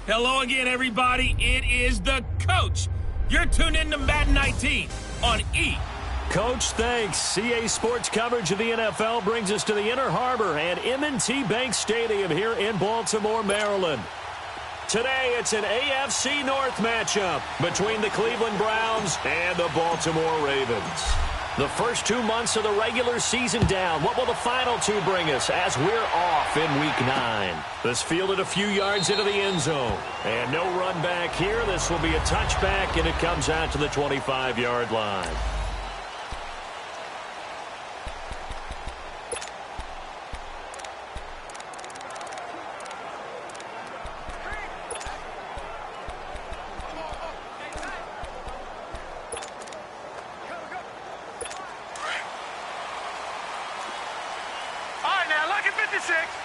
Hello again, everybody. It is the coach. You're tuned in to Madden 19 on E! Coach, thanks. CA Sports coverage of the NFL brings us to the Inner Harbor and M&T Bank Stadium here in Baltimore, Maryland. Today, it's an AFC North matchup between the Cleveland Browns and the Baltimore Ravens. The first 2 months of the regular season down. What will the final two bring us as we're off in Week 9? This fielded a few yards into the end zone. And no run back here. This will be a touchback, and it comes out to the 25-yard line.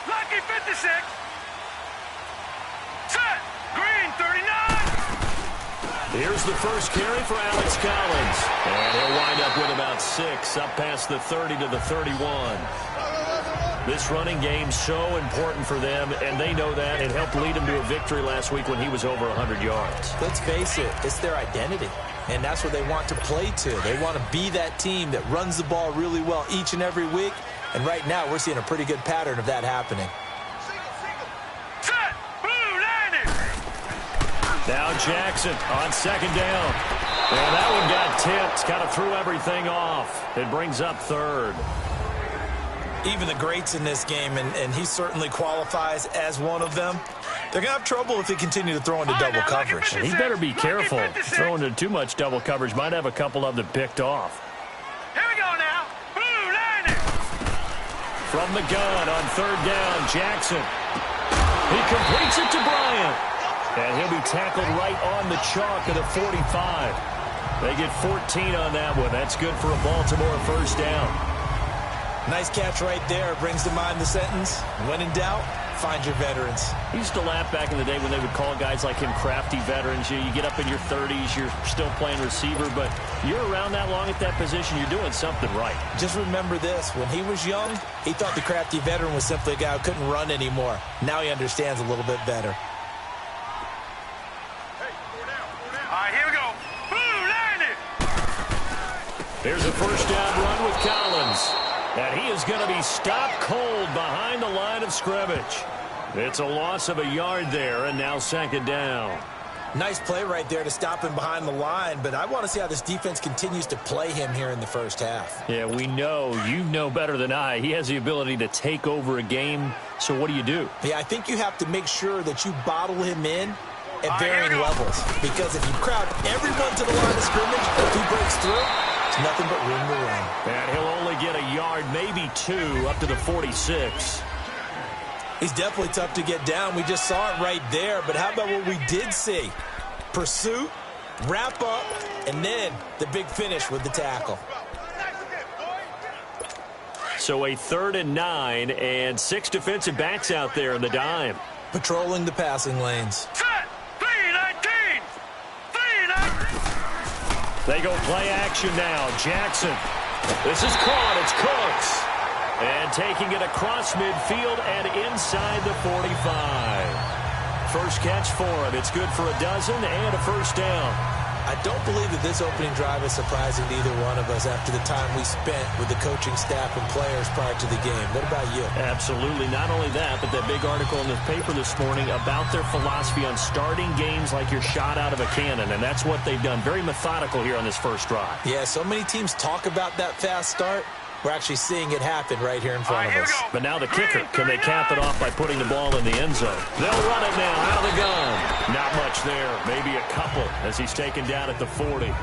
Lucky 56. Set. Green 39. Here's the first carry for Alex Collins. And he'll wind up with about 6, up past the 30 to the 31. This running game's so important for them, and they know that. It helped lead them to a victory last week when he was over 100 yards. Let's face it, it's their identity, and that's what they want to play to. They want to be that team that runs the ball really well each and every week. And right now, we're seeing a pretty good pattern of that happening. Set. Blue 90. Now Jackson on second down. And that one got tipped. Kind of threw everything off. It brings up third. Even the greats in this game, and he certainly qualifies as one of them, they're going to have trouble if they continue to throw into double coverage. And he better be careful. Throwing into too much double coverage might have a couple of them picked off. Here we go now. Blue 90. From the gun on third down, Jackson. He completes it to Bryant. And he'll be tackled right on the chalk of the 45. They get 14 on that one. That's good for a Baltimore first down. Nice catch right there. Brings to mind the sentence, when in doubt, find your veterans. He used to laugh back in the day when they would call guys like him crafty veterans. You get up in your 30s, you're still playing receiver, but you're around that long at that position, you're doing something right. Just remember this. When he was young, he thought the crafty veteran was simply a guy who couldn't run anymore. Now he understands a little bit better. All right, here we go. Blue 90. Here's a first down run with Collins. And he is going to be stopped cold behind the line of scrimmage. It's a loss of a yard there, and now second down. Nice play right there to stop him behind the line, but I want to see how this defense continues to play him here in the first half. Yeah, we know. You know better than I. He has the ability to take over a game, so what do you do? Yeah, I think you have to make sure that you bottle him in at varying levels, because if you crowd everyone to the line of scrimmage, if he breaks through, it's nothing but room to run. And he'll only get a yard, maybe 2, up to the 46. He's definitely tough to get down. We just saw it right there. But how about what we did see? Pursuit, wrap up, and then the big finish with the tackle. So a 3rd and 9, and 6 defensive backs out there in the dime. Patrolling the passing lanes. Set. 319. 319. They go play action now. Jackson. This is caught. It's Cooks. And taking it across midfield and inside the 45. First catch for him. It's good for a dozen and a first down. I don't believe that this opening drive is surprising to either one of us after the time we spent with the coaching staff and players prior to the game. What about you? Absolutely. Not only that, but that big article in the paper this morning about their philosophy on starting games like you're shot out of a cannon, and that's what they've done. Very methodical here on this first drive. Yeah, so many teams talk about that fast start. We're actually seeing it happen right here in front of us. But now the kicker, can they cap it off by putting the ball in the end zone? They'll run it now out of the gun. Not much there, maybe a couple as he's taken down at the 40.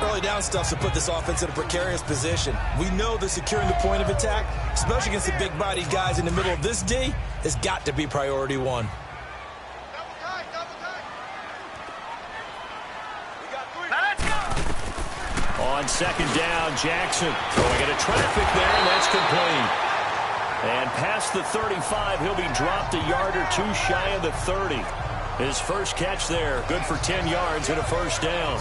Early down stuff to put this offense in a precarious position. We know that securing the point of attack, especially against the big-bodied guys in the middle of this D, has got to be priority one. On second down, Jackson throwing into traffic there, and that's complete. And past the 35, he'll be dropped a yard or 2 shy of the 30. His first catch there, good for 10 yards and a first down.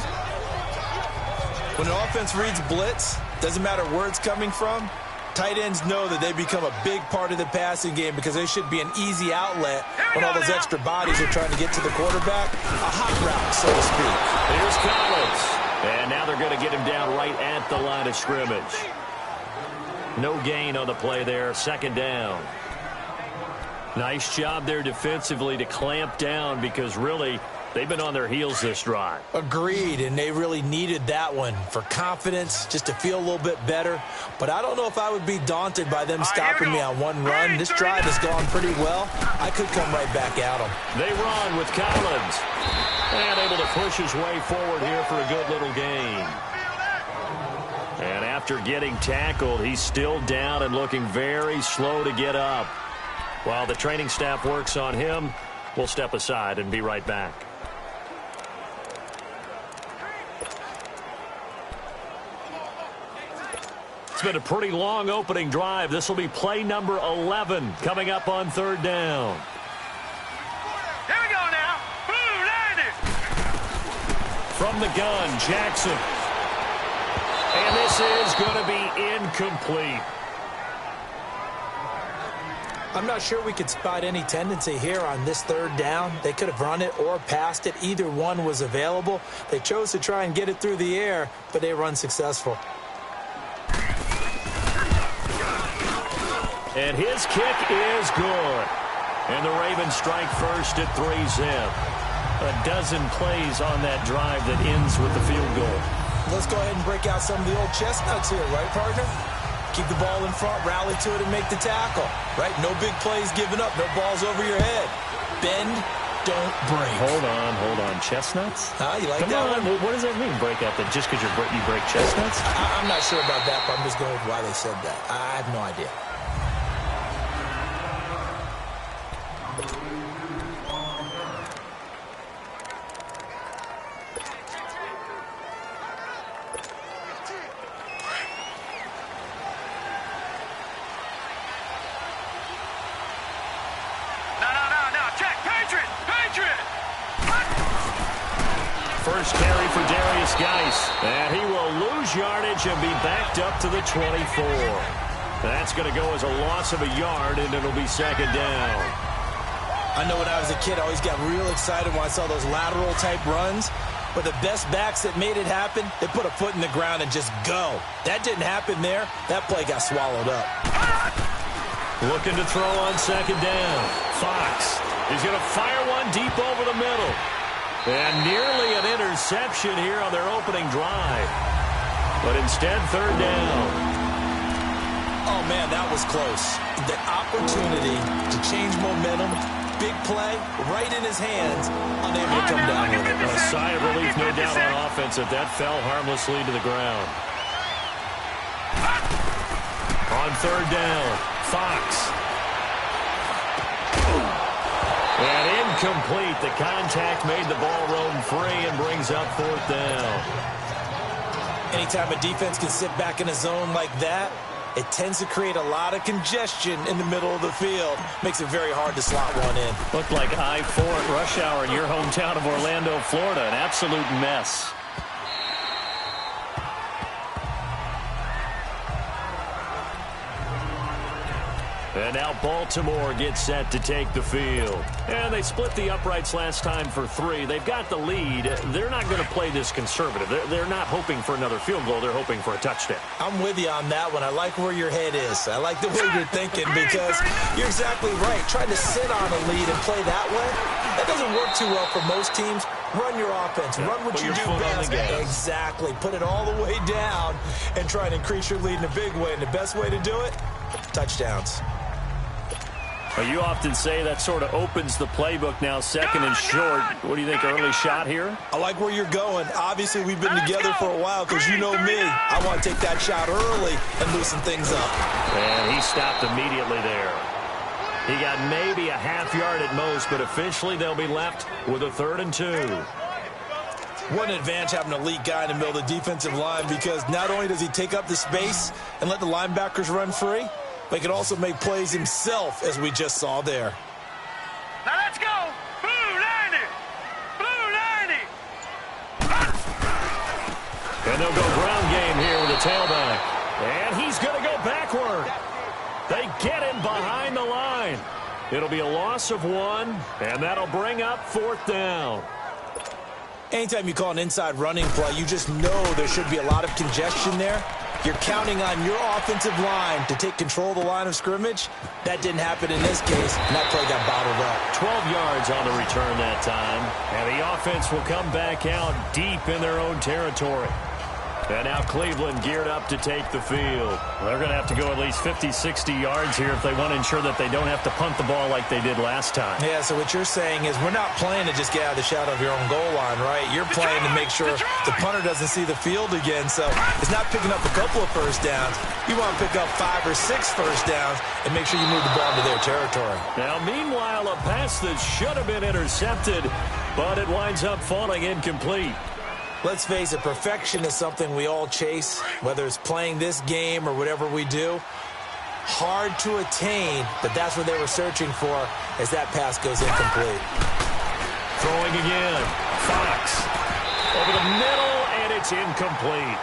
When an offense reads blitz, doesn't matter where it's coming from, Tight ends know that they become a big part of the passing game because they should be an easy outlet when all those extra bodies are trying to get to the quarterback. A hot route, so to speak. Here's Collins. And now they're going to get him down right at the line of scrimmage. No gain on the play there. Second down. Nice job there defensively to clamp down because really they've been on their heels this drive. Agreed, and they really needed that one for confidence, just to feel a little bit better. But I don't know if I would be daunted by them stopping me on one run. This drive has gone pretty well. I could come right back at them. They run with Collins. And able to push his way forward here for a good little gain. And after getting tackled, he's still down and looking very slow to get up. While the training staff works on him, we'll step aside and be right back. It's been a pretty long opening drive. This will be play number 11 coming up on third down. Here we go now. Boom, landed. From the gun, Jackson. And this is going to be incomplete. I'm not sure we could spot any tendency here on this third down. They could have run it or passed it. Either one was available. They chose to try and get it through the air, but they were unsuccessful. And his kick is good. And the Ravens strike first at 3-zip. A dozen plays on that drive that ends with the field goal. Let's go ahead and break out some of the old chestnuts here, right, partner? Keep the ball in front, rally to it, and make the tackle, right? No big plays given up, no balls over your head. Bend, don't break. Hold on. Chestnuts? You like Come that on. one? What does that mean, break out? That just because you break chestnuts? I'm not sure about that, but I'm just going with why they said that. I have no idea. First carry for Darius Geis. And he will lose yardage and be backed up to the 24. That's going to go as a loss of a yard, and it'll be second down. I know when I was a kid, I always got real excited when I saw those lateral-type runs. But the best backs that made it happen, they put a foot in the ground and just go. That didn't happen there. That play got swallowed up. Looking to throw on second down. Fox. He's going to fire one deep over the middle. And nearly an interception here on their opening drive. But instead, third down. Oh, man, that was close. The opportunity to change momentum, big play, right in his hands, unable to come down with it. A sigh of relief, no doubt, on offense, that fell harmlessly to the ground. On third down, Fox. And incomplete. The contact made the ball roam free and brings up fourth down. Anytime a defense can sit back in a zone like that, it tends to create a lot of congestion in the middle of the field. Makes it very hard to slot one in. Looked like I-4 at rush hour in your hometown of Orlando, Florida. An absolute mess. And now Baltimore gets set to take the field. And they split the uprights last time for 3. They've got the lead. They're not going to play this conservative. They're not hoping for another field goal. They're hoping for a touchdown. I'm with you on that one. I like where your head is. I like the way you're thinking because you're exactly right. Trying to sit on a lead and play that way, that doesn't work too well for most teams. Run your offense. Run what you do best. Exactly. Put it all the way down and try and increase your lead in a big way. And the best way to do it, touchdowns. Well, you often say that sort of opens the playbook now, second and short. What do you think, early shot here? I like where you're going. Obviously, we've been together for a while because you know me. I want to take that shot early and loosen things up. And he stopped immediately there. He got maybe a half yard at most, but officially they'll be left with a 3rd and 2. What an advantage having an elite guy in the middle of the defensive line because not only does he take up the space and let the linebackers run free, but he can also make plays himself, as we just saw there. Now let's go. Blue 90. Blue 90. And they'll go ground game here with a tailback. And he's going to go backward. They get him behind the line. It'll be a loss of 1, and that'll bring up 4th down. Anytime you call an inside running play, you just know there should be a lot of congestion there. You're counting on your offensive line to take control of the line of scrimmage. That didn't happen in this case, and that play got bottled up. 12 yards on the return that time, and the offense will come back out deep in their own territory. And now Cleveland geared up to take the field. They're going to have to go at least 50, 60 yards here if they want to ensure that they don't have to punt the ball like they did last time. Yeah, so what you're saying is we're not playing to just get out of the shadow of your own goal line, right? You're playing to make sure the punter doesn't see the field again. So it's not picking up a couple of first downs. You want to pick up 5 or 6 first downs and make sure you move the ball into their territory. Now, meanwhile, a pass that should have been intercepted, but it winds up falling incomplete. Let's face it, perfection is something we all chase, whether it's playing this game or whatever we do. Hard to attain, but that's what they were searching for as that pass goes incomplete. Throwing again. Fox. Over the middle, and it's incomplete.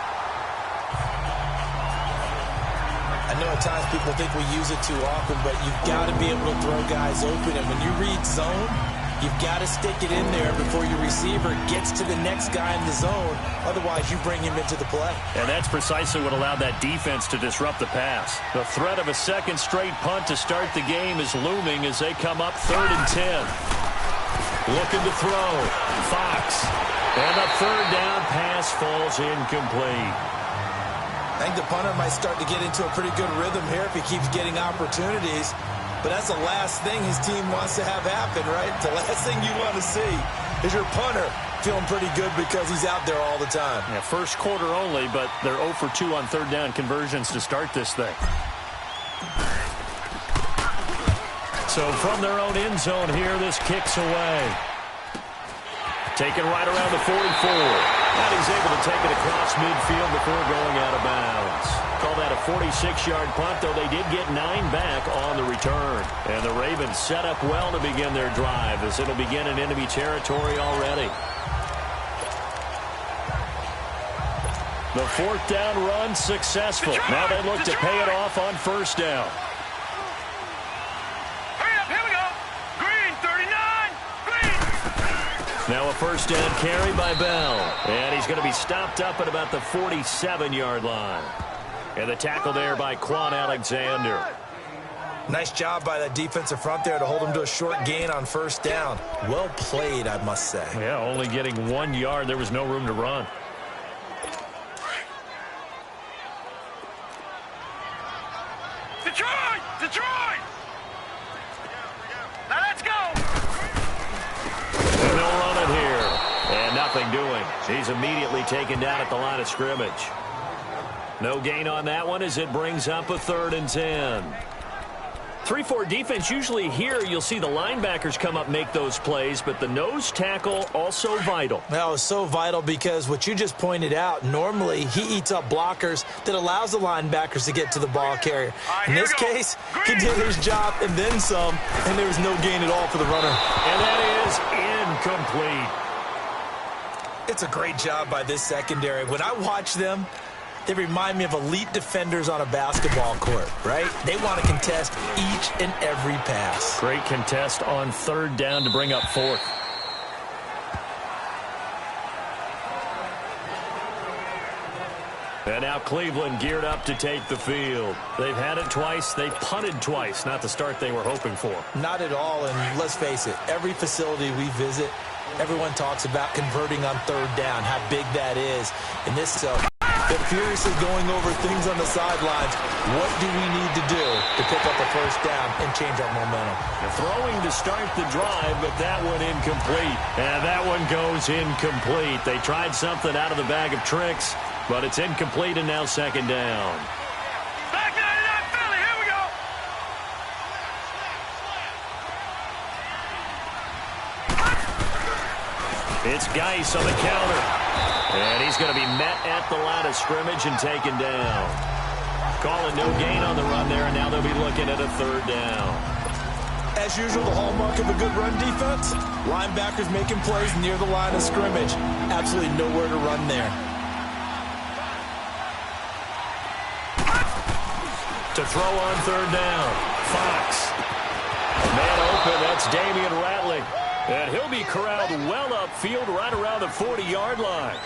I know at times people think we use it too often, but you've got to be able to throw guys open. And when you read zone, you've got to stick it in there before your receiver gets to the next guy in the zone. Otherwise, you bring him into the play. And that's precisely what allowed that defense to disrupt the pass. The threat of a second straight punt to start the game is looming as they come up 3rd and 10. Looking to throw. Fox. And the 3rd down pass falls incomplete. I think the punter might start to get into a pretty good rhythm here if he keeps getting opportunities. But that's the last thing his team wants to have happen, right? The last thing you want to see is your punter feeling pretty good because he's out there all the time. Yeah, first quarter only, but they're 0 for 2 on 3rd down conversions to start this thing. So from their own end zone here, this kicks away. Taken right around the 44. And he's able to take it across midfield before going out of bounds. Call that a 46-yard punt, though they did get 9 back on the return. And the Ravens set up well to begin their drive as it'll begin in enemy territory already. The 4th down run successful. Now they look to pay it off on 1st down. Hurry up, here we go. Green, 39, green. Now a 1st down carry by Bell. And he's going to be stopped up at about the 47-yard line. And the tackle there by Quan Alexander. Nice job by that defensive front there to hold him to a short gain on 1st down. Well played, I must say. Yeah, only getting 1 yard. There was no room to run. Detroit, Detroit. Now let's go. And they'll run it here. And nothing doing. He's immediately taken down at the line of scrimmage. No gain on that one as it brings up a 3rd and 10. 3-4 defense, usually here you'll see the linebackers come up, make those plays, but the nose tackle also vital. That was so vital because what you just pointed out, normally he eats up blockers that allows the linebackers to get to the ball carrier. In this case, he did his job and then some, and there was no gain at all for the runner. And that is incomplete. It's a great job by this secondary. When I watch them, they remind me of elite defenders on a basketball court, right? They want to contest each and every pass. Great contest on 3rd down to bring up 4th. And now Cleveland geared up to take the field. They've had it twice. They've punted twice. Not the start they were hoping for. Not at all, and let's face it, every facility we visit, everyone talks about converting on 3rd down, how big that is. And this they're furiously going over things on the sidelines. What do we need to do to pick up a 1st down and change our momentum? They're throwing to start the drive, but that one incomplete. And that one goes incomplete. They tried something out of the bag of tricks, but it's incomplete and now 2nd down. Back 99 Philly, here we go. It's Geis on the counter. And he's going to be met at the line of scrimmage and taken down. Calling no gain on the run there, and now they'll be looking at a 3rd down. As usual, the hallmark of a good run defense, linebackers making plays near the line of scrimmage. Absolutely nowhere to run there. To throw on third down. Fox. Man open, that's Damian Ratley. And he'll be corralled well upfield right around the 40-yard line.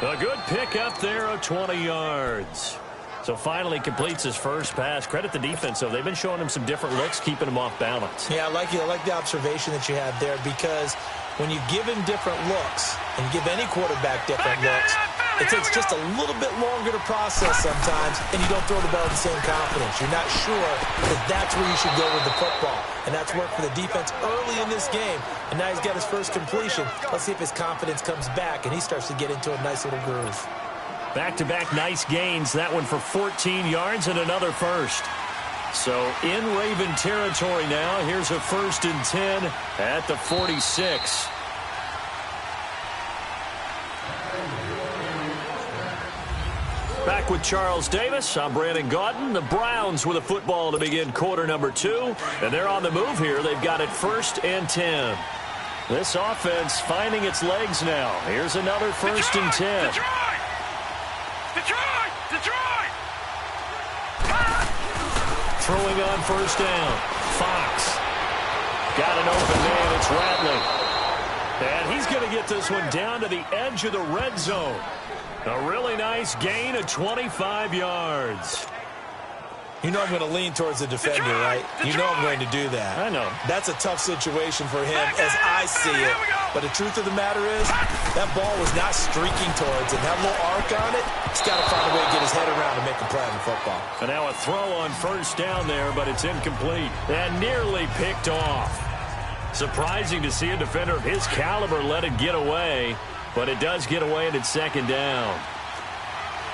A good pick up there of 20 yards. So finally completes his first pass. Credit the defense, though. They've been showing him some different looks, keeping him off balance. Yeah, I like the observation that you had there, because when you give him different looks and give any quarterback different looks, it takes just a little bit longer to process sometimes, and you don't throw the ball with the same confidence. You're not sure that that's where you should go with the football. And that's worked for the defense early in this game. And now he's got his first completion. Let's see if his confidence comes back and he starts to get into a nice little groove. Back-to-back nice gains. That one for 14 yards and another first. So in Raven territory now. Here's a 1st and 10 at the 46. Back with Charles Davis. I'm Brandon Gaudin. The Browns with a football to begin quarter number 2. And they're on the move here. They've got it 1st and 10. This offense finding its legs now. Here's another 1st and 10. Detroit! Throwing on 1st down. Fox. Got an open man. It's Ratley. And he's going to get this one down to the edge of the red zone. A really nice gain of 25 yards. You know I'm going to lean towards the defender, right? You know I'm going to do that. I know. That's a tough situation for him as I see it. But the truth of the matter is, that ball was not streaking towards him. That little arc on it, he's got to find a way to get his head around and make a play in football. And now a throw on 1st down there, but it's incomplete. And nearly picked off. Surprising to see a defender of his caliber let it get away. But it does get away and it's 2nd down.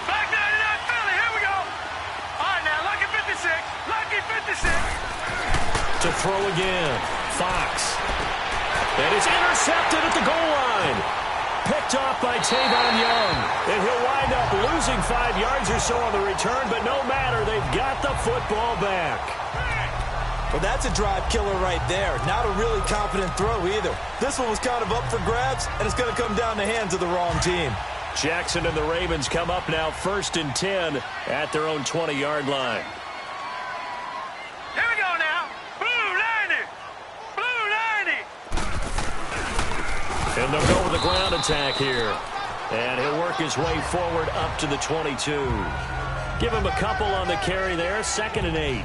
Back 99 Philly, here we go. All right, now, lucky 56. Lucky 56. To throw again. Fox. And it's intercepted at the goal line. Picked off by Tavon Young. And he'll wind up losing 5 yards or so on the return, but no matter, they've got the football back. Well, that's a drive killer right there. Not a really confident throw either. This one was kind of up for grabs, and it's going to come down the hands of the wrong team. Jackson and the Ravens come up now 1st and 10 at their own 20-yard line. Here we go now. Blue 90. Blue 90. And they'll go with the ground attack here. And he'll work his way forward up to the 22. Give him a couple on the carry there. 2nd and 8.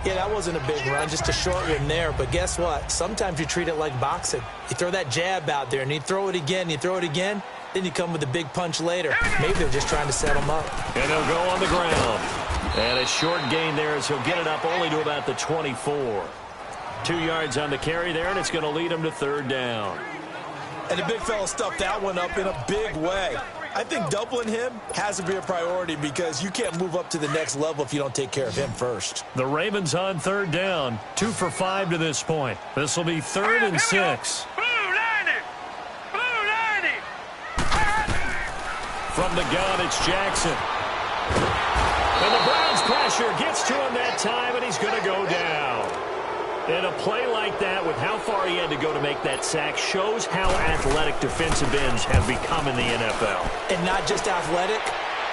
Yeah, that wasn't a big run, just a short one there. But guess what? Sometimes you treat it like boxing. You throw that jab out there, and you throw it again, then you come with a big punch later. Maybe they're just trying to set him up. And they'll go on the ground. And a short gain there as he'll get it up only to about the 24. 2 yards on the carry there, and it's going to lead him to 3rd down. And the big fella stuffed that one up in a big way. I think doubling him has to be a priority because you can't move up to the next level if you don't take care of him first. The Ravens on 3rd down. 2 for 5 to this point. This will be 3rd and 6. Blue 90. Blue 90. From the gun, it's Jackson. And the Browns pressure gets to him that time, and he's going to go down. And a play like that, with how far he had to go to make that sack, shows how athletic defensive ends have become in the NFL. And not just athletic,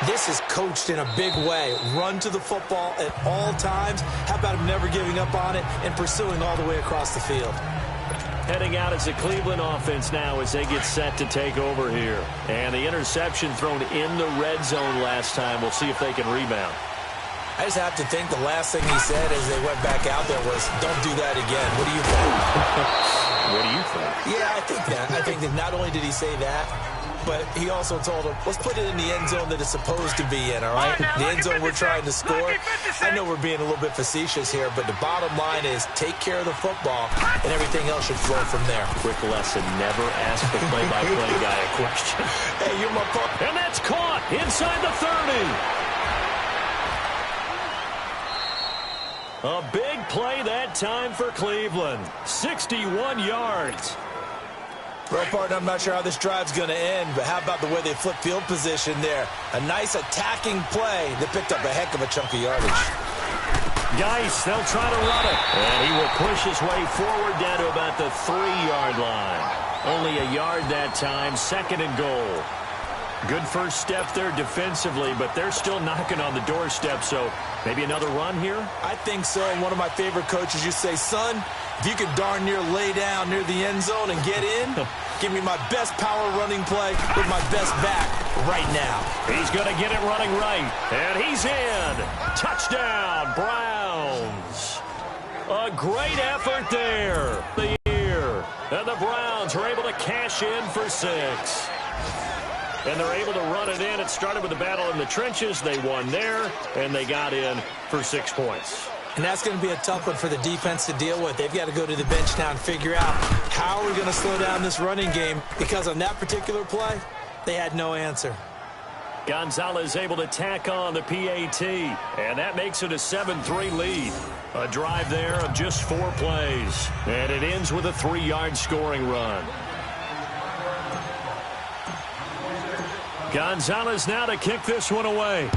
this is coached in a big way. Run to the football at all times. How about him never giving up on it and pursuing all the way across the field? Heading out as the Cleveland offense now as they get set to take over here. And the interception thrown in the red zone last time. We'll see if they can rebound. I just have to think the last thing he said as they went back out there was, don't do that again. What do you think? What do you think? Yeah, I think that. I think that not only did he say that, but he also told him, let's put it in the end zone that it's supposed to be in, all right? The end zone we're trying to score. I know we're being a little bit facetious here, but the bottom line is take care of the football, and everything else should flow from there. Quick lesson, never ask the play-by-play guy a question. Hey, you're my partner. And that's caught inside the 30. A big play that time for Cleveland. 61 yards. Well, partner, I'm not sure how this drive's going to end, but how about the way they flip field position there? A nice attacking play that picked up a heck of a chunk of yardage. Geis, they'll try to run it. And he will push his way forward down to about the 3-yard line. Only a yard that time, 2nd and goal. Good first step there defensively, but they're still knocking on the doorstep, so maybe another run here? I think so. And one of my favorite coaches used to say, son, if you could darn near lay down near the end zone and get in, give me my best power running play with my best back right now. He's going to get it running right, and he's in. Touchdown, Browns. A great effort there. The year. And the Browns are able to cash in for 6. And they're able to run it in. It started with a battle in the trenches. They won there, and they got in for 6 points. And that's going to be a tough one for the defense to deal with. They've got to go to the bench now and figure out how are we going to slow down this running game, because on that particular play, they had no answer. Gonzalez able to tack on the PAT, and that makes it a 7-3 lead. A drive there of just 4 plays, and it ends with a 3-yard scoring run. Gonzalez now to kick this one away.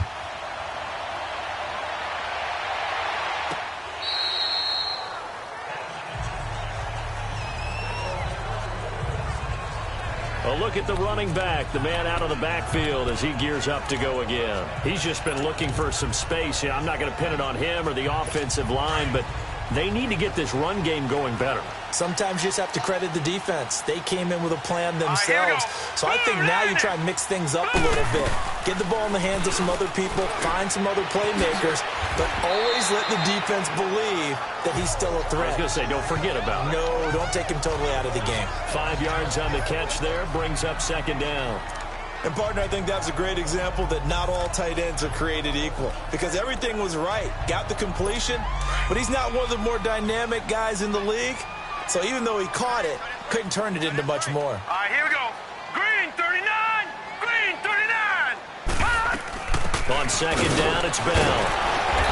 A look at the running back, the man out of the backfield as he gears up to go again. He's just been looking for some space. Yeah, I'm not going to pin it on him or the offensive line, but they need to get this run game going better. Sometimes you just have to credit the defense. They came in with a plan themselves. So I think now you try and mix things up a little bit. Get the ball in the hands of some other people, find some other playmakers, but always let the defense believe that he's still a threat. I was going to say, don't forget about it. No, don't take him totally out of the game. 5 yards on the catch there, brings up 2nd down. And, partner, I think that's a great example that not all tight ends are created equal, because everything was right. Got the completion, but he's not one of the more dynamic guys in the league. So even though he caught it, couldn't turn it into much more. All right, here we go. Green 39. Green 39. On 2nd down, it's Bell.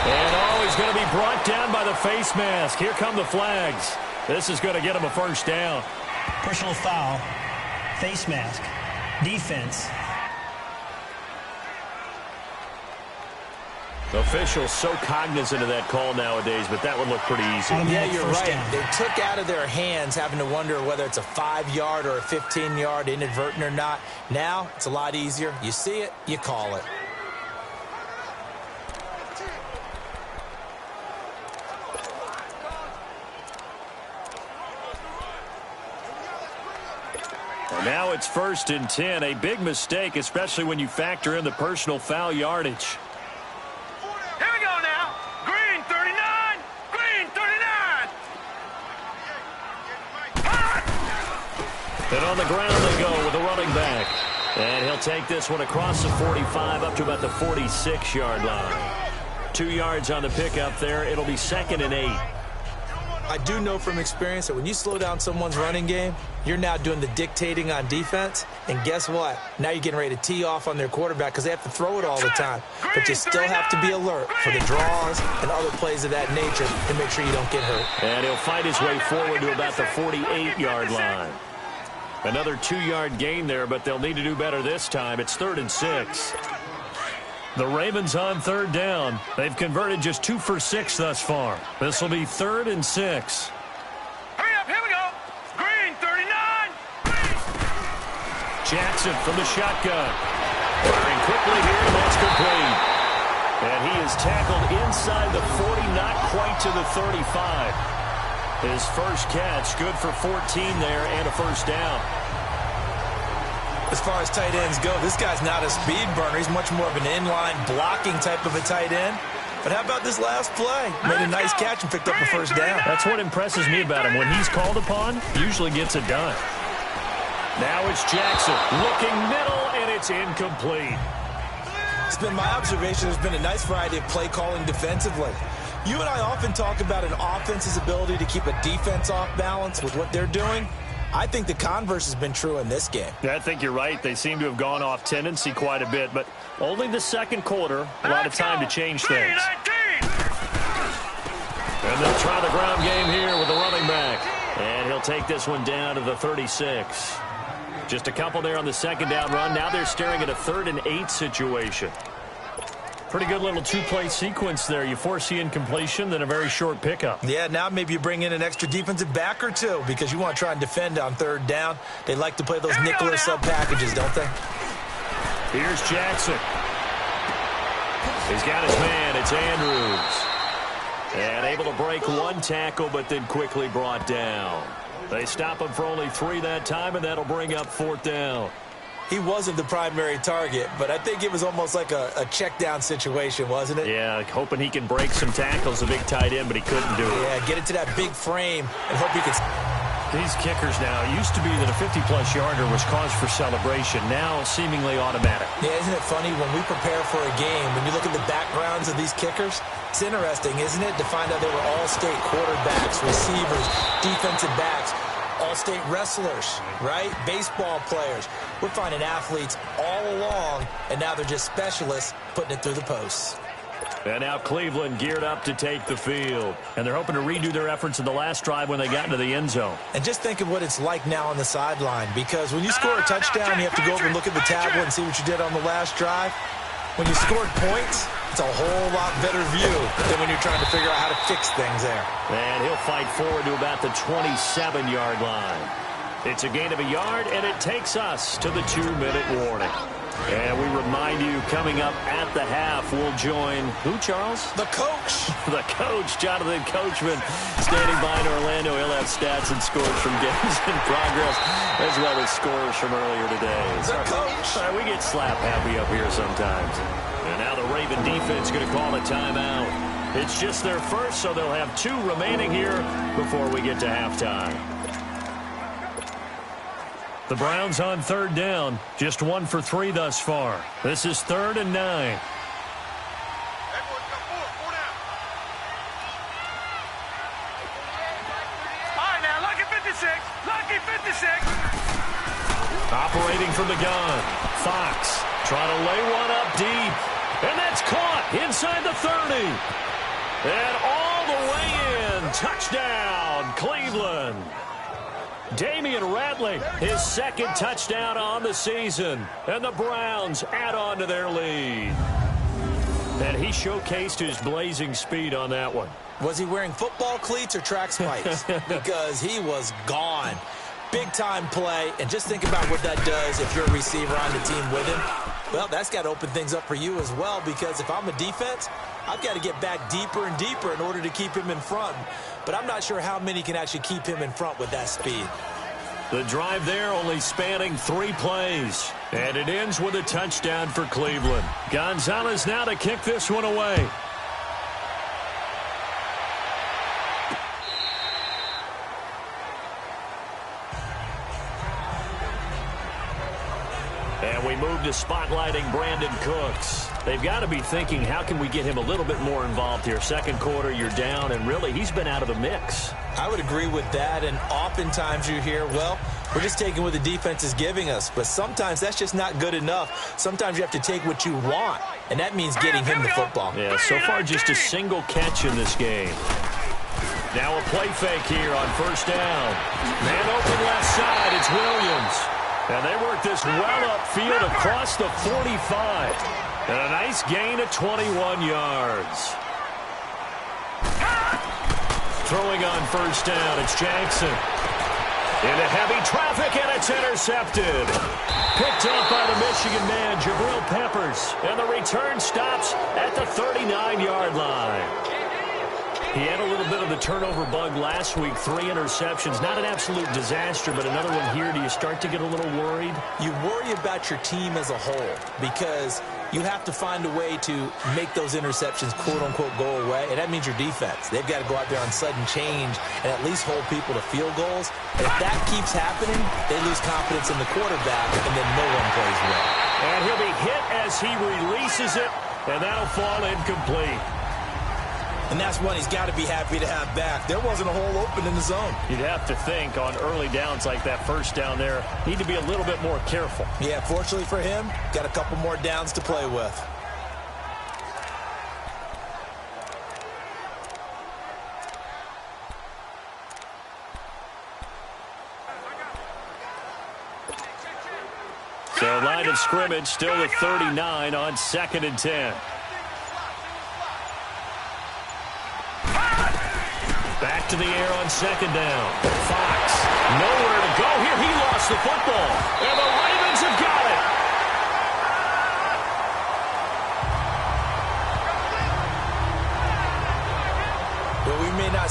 And, he's going to be brought down by the face mask. Here come the flags. This is going to get him a 1st down. Personal foul, face mask, defense. Officials so cognizant of that call nowadays, but that would look pretty easy. Yeah, you're right. They took out of their hands having to wonder whether it's a 5-yard or a 15-yard, inadvertent or not. Now, it's a lot easier. You see it, you call it. Now it's 1st and 10. A big mistake, especially when you factor in the personal foul yardage. Here we go now. Green 39. Green 39. And on the ground they go with a running back. And he'll take this one across the 45 up to about the 46-yard line. 2 yards on the pickup there. It'll be 2nd and 8. I do know from experience that when you slow down someone's running game, you're now doing the dictating on defense. And guess what? Now you're getting ready to tee off on their quarterback because they have to throw it all the time. But you still have to be alert for the draws and other plays of that nature to make sure you don't get hurt. And he'll fight his way forward to about the 48-yard line. Another 2-yard gain there, but they'll need to do better this time. It's 3rd and 6. The Ravens on 3rd down. They've converted just 2 for 6 thus far. This will be 3rd and 6. Hurry up, here we go. Green 39. Jackson from the shotgun. Firing quickly here, and that's complete. And he is tackled inside the 40, not quite to the 35. His first catch, good for 14 there and a 1st down. As far as tight ends go, this guy's not a speed burner. He's much more of an inline blocking type of a tight end. But how about this last play? Made a nice catch and picked up a 1st down. That's what impresses me about him. When he's called upon, usually gets it done. Now it's Jackson looking middle, and it's incomplete. It's been my observation there's been a nice variety of play calling defensively. You and I often talk about an offense's ability to keep a defense off balance with what they're doing. I think the converse has been true in this game. I think you're right. They seem to have gone off tendency quite a bit, but only the 2nd quarter, a lot of time to change things. And they'll try the ground game here with the running back. And he'll take this one down to the 36. Just a couple there on the 2nd down run. Now they're staring at a 3rd and 8 situation. Pretty good little 2-play sequence there. You foresee incompletion, then a very short pickup. Yeah, now maybe you bring in an extra defensive back or two because you want to try and defend on 3rd down. They like to play those nickel or sub packages, don't they? Here's Jackson. He's got his man. It's Andrews. And able to break one tackle, but then quickly brought down. They stop him for only 3 that time, and that'll bring up 4th down. He wasn't the primary target, but I think it was almost like a check down situation, wasn't it? Yeah, hoping he can break some tackles, a big tight end, but he couldn't do it. Yeah, get it to that big frame and hope he can. These kickers now, it used to be that a 50-plus yarder was cause for celebration. Now, seemingly automatic. Yeah, isn't it funny when we prepare for a game, when you look at the backgrounds of these kickers, it's interesting, isn't it, to find out they were all-state quarterbacks, receivers, defensive backs, all-state wrestlers, right? Baseball players. We're finding athletes all along, and now they're just specialists putting it through the posts. And now Cleveland geared up to take the field. And they're hoping to redo their efforts in the last drive when they got into the end zone. And just think of what it's like now on the sideline, because when you score a touchdown, you have to go over and look at the tablet and see what you did on the last drive. When you scored points, it's a whole lot better view than when you're trying to figure out how to fix things there. And he'll fight forward to about the 27-yard line. It's a gain of a yard, and it takes us to the 2-minute warning. And we remind you, coming up at the half, we'll join who, Charles? The coach. The coach, Jonathan Coachman, standing by in Orlando. He'll have stats and scores from games in progress, as well as scores from earlier today. The coach. Sorry, we get slap happy up here sometimes. And now the Raven defense going to call a timeout. It's just their first, so they'll have 2 remaining here before we get to halftime. The Browns on 3rd down, just 1 for 3 thus far. This is 3rd and 9. All right, now, lucky 56. Lucky 56. Operating from the gun. Fox trying to lay one up deep. And that's caught inside the 30. And all the way in. Touchdown, Cleveland. Damian Ratley, his 2nd touchdown on the season. And the Browns add on to their lead. And he showcased his blazing speed on that one. Was he wearing football cleats or track spikes? Because he was gone. Big-time play. And just think about what that does if you're a receiver on the team with him. Well, that's got to open things up for you as well, because if I'm a defense, I've got to get back deeper and deeper in order to keep him in front. But I'm not sure how many can actually keep him in front with that speed. The drive there only spanning 3 plays. And it ends with a touchdown for Cleveland. Gonzalez now to kick this one away. And we move to spotlighting Brandon Cooks. They've got to be thinking, how can we get him a little bit more involved here? 2nd quarter, you're down, and really, he's been out of the mix. I would agree with that, and oftentimes you hear, well, we're just taking what the defense is giving us. But sometimes that's just not good enough. Sometimes you have to take what you want, and that means getting him the football. Yeah, so far just a single catch in this game. Now a play fake here on 1st down. Man open left side, it's Williams. And they work this well upfield across the 45. And a nice gain of 21 yards. Throwing on 1st down, it's Jackson. Into heavy traffic, and it's intercepted. Picked up by the Michigan man, Jabril Peppers. And the return stops at the 39-yard line. He had a little bit of the turnover bug last week, 3 interceptions. Not an absolute disaster, but another one here. Do you start to get a little worried? You worry about your team as a whole, because you have to find a way to make those interceptions, quote-unquote, go away, and that means your defense. They've got to go out there on sudden change and at least hold people to field goals. And if that keeps happening, they lose confidence in the quarterback, and then no one plays well. And he'll be hit as he releases it, and that'll fall incomplete. And that's one he's got to be happy to have back. There wasn't a hole open in the zone. You'd have to think on early downs like that 1st down there, need to be a little bit more careful. Yeah, fortunately for him, got a couple more downs to play with. So line of scrimmage still at 39 on 2nd and 10. Back to the air on 2nd down. Fox, nowhere to go here. He lost the football. And the Ravens have got it.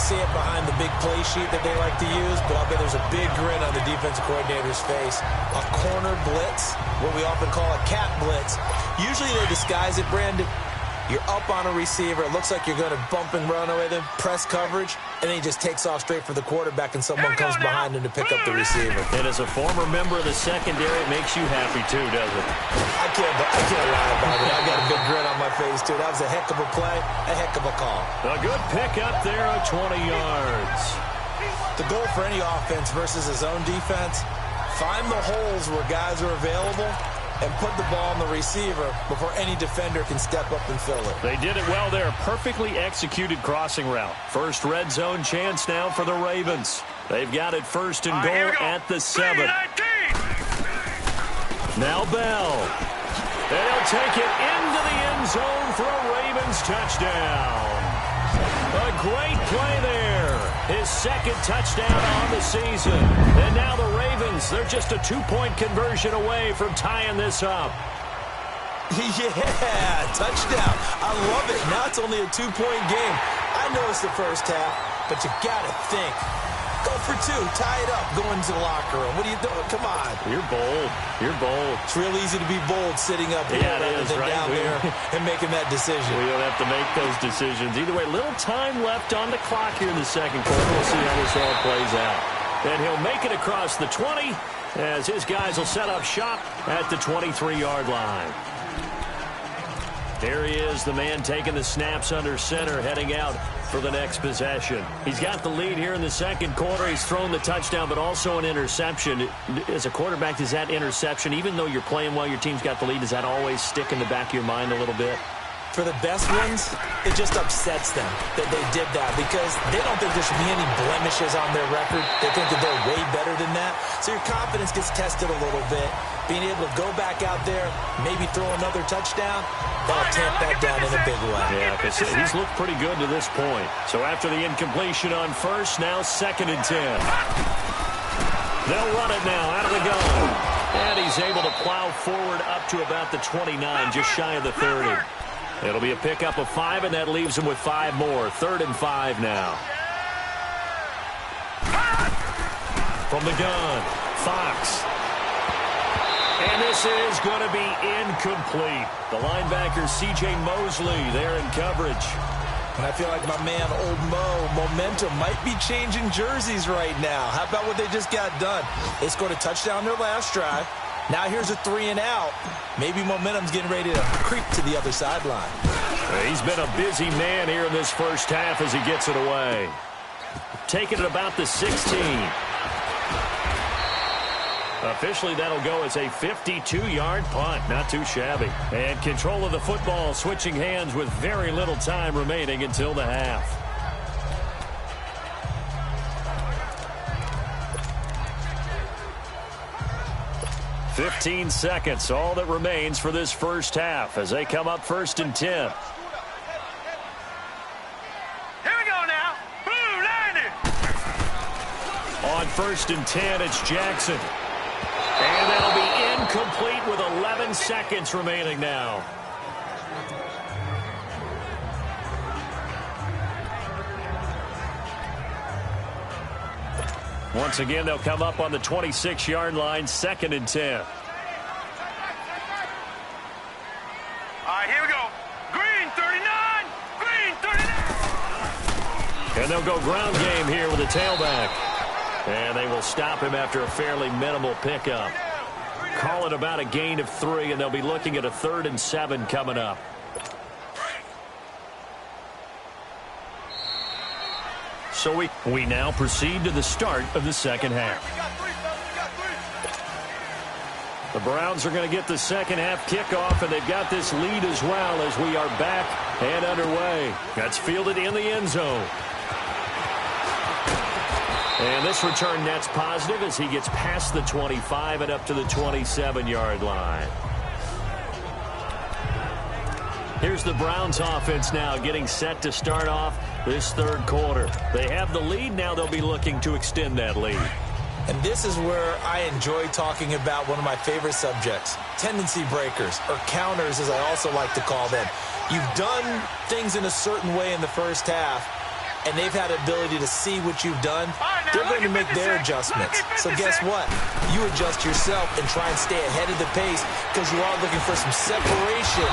see it behind the big play sheet that they like to use, but I'll bet there's a big grin on the defensive coordinator's face. A corner blitz, what we often call a cat blitz. Usually they disguise it, Brandon. You're up on a receiver. It looks like you're going to bump and run with him, press coverage, and then he just takes off straight for the quarterback, and someone comes behind him to pick up the receiver. And as a former member of the secondary, it makes you happy too, doesn't it? I can't lie about it. I got a big grin on my face, too. That was a heck of a play, a heck of a call. A good pickup there of 20 yards. The goal for any offense versus his own defense, find the holes where guys are available and put the ball on the receiver before any defender can step up and fill it. They did it well there. Perfectly executed crossing route. First red zone chance now for the Ravens. They've got it first and goal at the 7. Now Bell. And he'll take it into the end zone for a Ravens touchdown. A great play there. His second touchdown on the season. And now the Ravens, they're just a 2-point conversion away from tying this up. Yeah, touchdown. I love it. Now it's only a 2-point game. I know it's the first half, but you got to think. Go for 2. Tie it up. Go into the locker room. What are you doing? Come on. You're bold. You're bold. It's real easy to be bold sitting up here rather than right? down there and making that decision. We don't have to make those decisions. Either way, little time left on the clock here in the second quarter. We'll see how this all plays out. And he'll make it across the 20 as his guys will set up shop at the 23-yard line. There he is, the man taking the snaps under center, heading out for the next possession. He's got the lead here in the second quarter. He's thrown the touchdown, but also an interception. As a quarterback, does that interception, even though you're playing well, your team's got the lead, does that always stick in the back of your mind a little bit? For the best ones, it just upsets them that they did that because they don't think there should be any blemishes on their record. They think that they're way better than that. So your confidence gets tested a little bit. Being able to go back out there, maybe throw another touchdown, that'll tamp that down in a big way. Yeah, because he's looked pretty good to this point. So after the incompletion on first, now 2nd and 10. They'll run it now out of the gun. And he's able to plow forward up to about the 29, just shy of the 30. It'll be a pickup of 5, and that leaves him with 5 more. 3rd and 5 now. From the gun, Fox. And this is going to be incomplete. The linebacker, C.J. Mosley, there in coverage. And I feel like my man, Old Mo, momentum might be changing jerseys right now. How about what they just got done? They scored a touchdown their last drive. Now here's a 3 and out. Maybe momentum's getting ready to creep to the other sideline. He's been a busy man here in this first half as he gets it away. Taking it about the 16. Officially, that'll go as a 52-yard punt. Not too shabby. And control of the football switching hands with very little time remaining until the half. "15 seconds, all that remains for this first half as they come up 1st and 10. Here we go now. Boom, landed. On 1st and 10, it's Jackson. And that'll be incomplete with 11 seconds remaining now. Once again, they'll come up on the 26-yard line, 2nd and 10. All right, here we go. Green 39. Green 39. And they'll go ground game here with a tailback. And they will stop him after a fairly minimal pickup. Call it about a gain of 3, and they'll be looking at a 3rd and 7 coming up. So we now proceed to the start of the second half. The Browns are going to get the second half kickoff, and they've got this lead as well as we are back and underway. That's fielded in the end zone. And this return net's positive as he gets past the 25 and up to the 27-yard line. Here's the Browns offense now getting set to start off this third quarter. They have the lead. Now they'll be looking to extend that lead. And this is where I enjoy talking about one of my favorite subjects, tendency breakers, or counters as I also like to call them. You've done things in a certain way in the first half. and they've had the ability to see what you've done, they're going to make their adjustments. So guess what? You adjust yourself and try and stay ahead of the pace because you are looking for some separation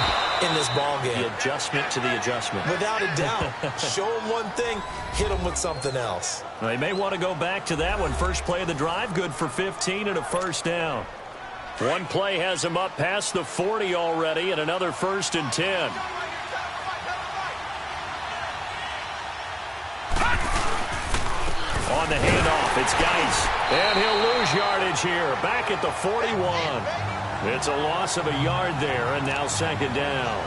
in this ball game. The adjustment to the adjustment. Without a doubt. Show them one thing, hit them with something else. They may want to go back to that one. First play of the drive, good for 15 and a first down. One play has him up past the 40 already, and another 1st and 10. On the handoff, it's Geis. And he'll lose yardage here, back at the 41. It's a loss of a yard there, and now 2nd down.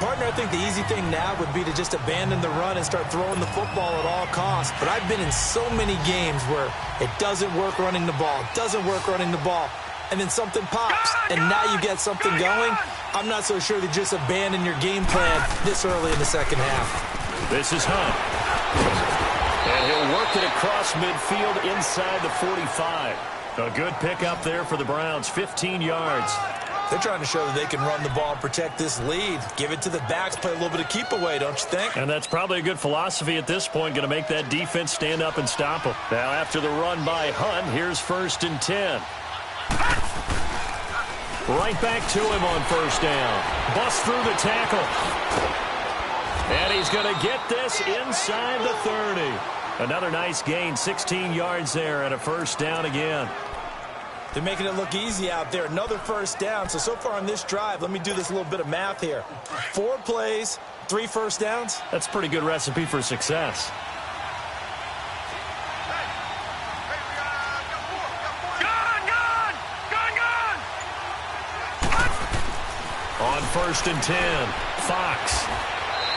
Partner, I think the easy thing now would be to just abandon the run and start throwing the football at all costs. But I've been in so many games where it doesn't work running the ball, and then something pops, and now you get something going. I'm not so sure that just abandon your game plan this early in the second half. This is Hunt. And he'll work it across midfield inside the 45. A good pickup there for the Browns, 15 yards. They're trying to show that they can run the ball and protect this lead. Give it to the backs, play a little bit of keep away, don't you think? And that's probably a good philosophy at this point, going to make that defense stand up and stop them. Now after the run by Hunt, here's 1st and 10. Right back to him on 1st down. Bust through the tackle. And he's going to get this inside the 30. Another nice gain, 16 yards there and a 1st down again. They're making it look easy out there. Another 1st down. So far on this drive, let me do this little bit of math here. 4 plays, 3 1st downs. That's a pretty good recipe for success. On 1st and 10, Fox.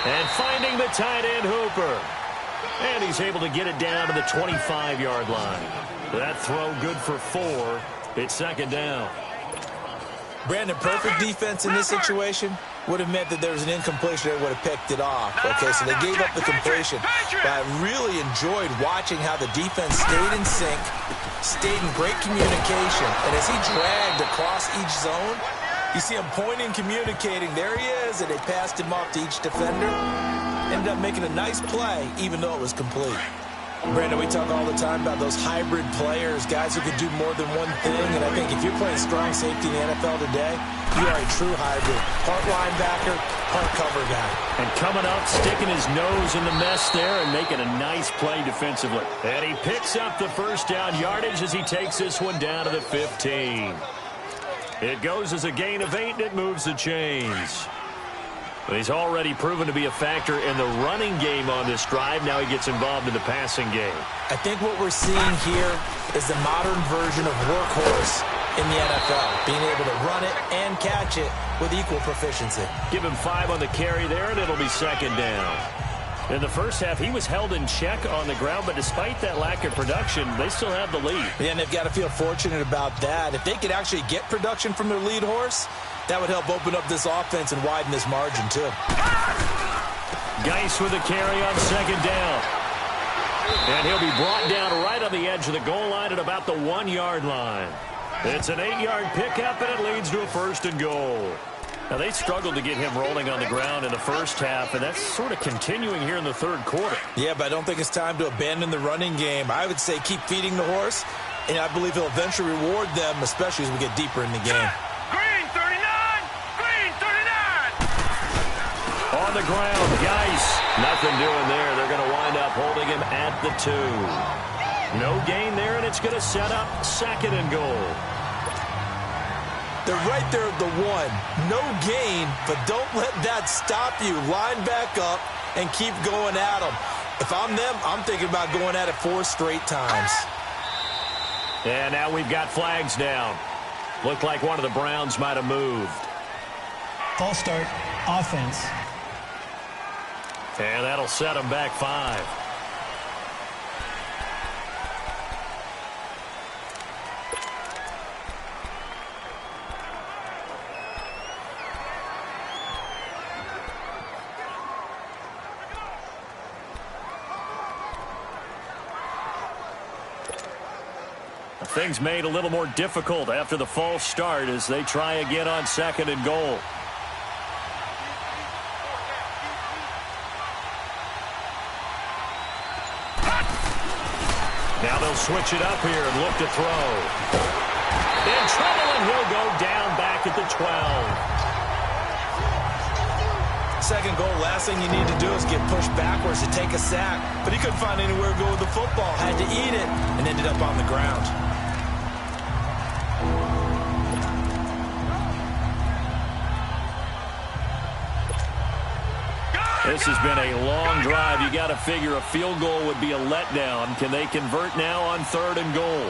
And finding the tight end, Hooper. And he's able to get it down to the 25-yard line. That throw good for 4. It's 2nd down. Brandon, perfect defense in this situation would have meant that there was an incompletion that would have picked it off. Okay, so they gave up the completion. But I really enjoyed watching how the defense stayed in sync, stayed in great communication. And as he dragged across each zone, you see him pointing, communicating. There he is, and they passed him off to each defender. Ended up making a nice play, even though it was complete. Brandon, we talk all the time about those hybrid players, guys who can do more than one thing. And I think if you're playing strong safety in the NFL today, you are a true hybrid. Part linebacker, part cover guy. And coming up, sticking his nose in the mess there and making a nice play defensively. And he picks up the 1st down yardage as he takes this one down to the 15. It goes as a gain of 8, and it moves the chains. But he's already proven to be a factor in the running game on this drive. Now he gets involved in the passing game. I think what we're seeing here is the modern version of workhorse in the NFL, being able to run it and catch it with equal proficiency. Give him 5 on the carry there, and it'll be 2nd down. In the first half, he was held in check on the ground, but despite that lack of production, they still have the lead. Yeah, and they've got to feel fortunate about that. If they could actually get production from their lead horse, that would help open up this offense and widen this margin, too. Geis with a carry on 2nd down. And he'll be brought down right on the edge of the goal line at about the 1-yard line. It's an 8-yard pickup, and it leads to a 1st and goal. Now, they struggled to get him rolling on the ground in the first half, and that's sort of continuing here in the 3rd quarter. Yeah, but I don't think it's time to abandon the running game. I would say keep feeding the horse, and I believe he'll eventually reward them, especially as we get deeper in the game. Green 39! Green 39! On the ground, Geis. Nothing doing there. They're going to wind up holding him at the 2. No gain there, and it's going to set up 2nd and goal. They're right there at the 1. No gain, but don't let that stop you. Line back up and keep going at them. If I'm them, I'm thinking about going at it 4 straight times. And now we've got flags down. Looked like one of the Browns might have moved. False start, offense. And that'll set them back 5. Things made a little more difficult after the false start as they try again on 2nd and goal. switch it up here and look to throw. In trouble, and he'll go down back at the 12. Second goal, last thing you need to do is get pushed backwards to take a sack. But he couldn't find anywhere to go with the football. Had to eat it and ended up on the ground. This has been a long drive. You got to figure a field goal would be a letdown. Can they convert now on 3rd and goal?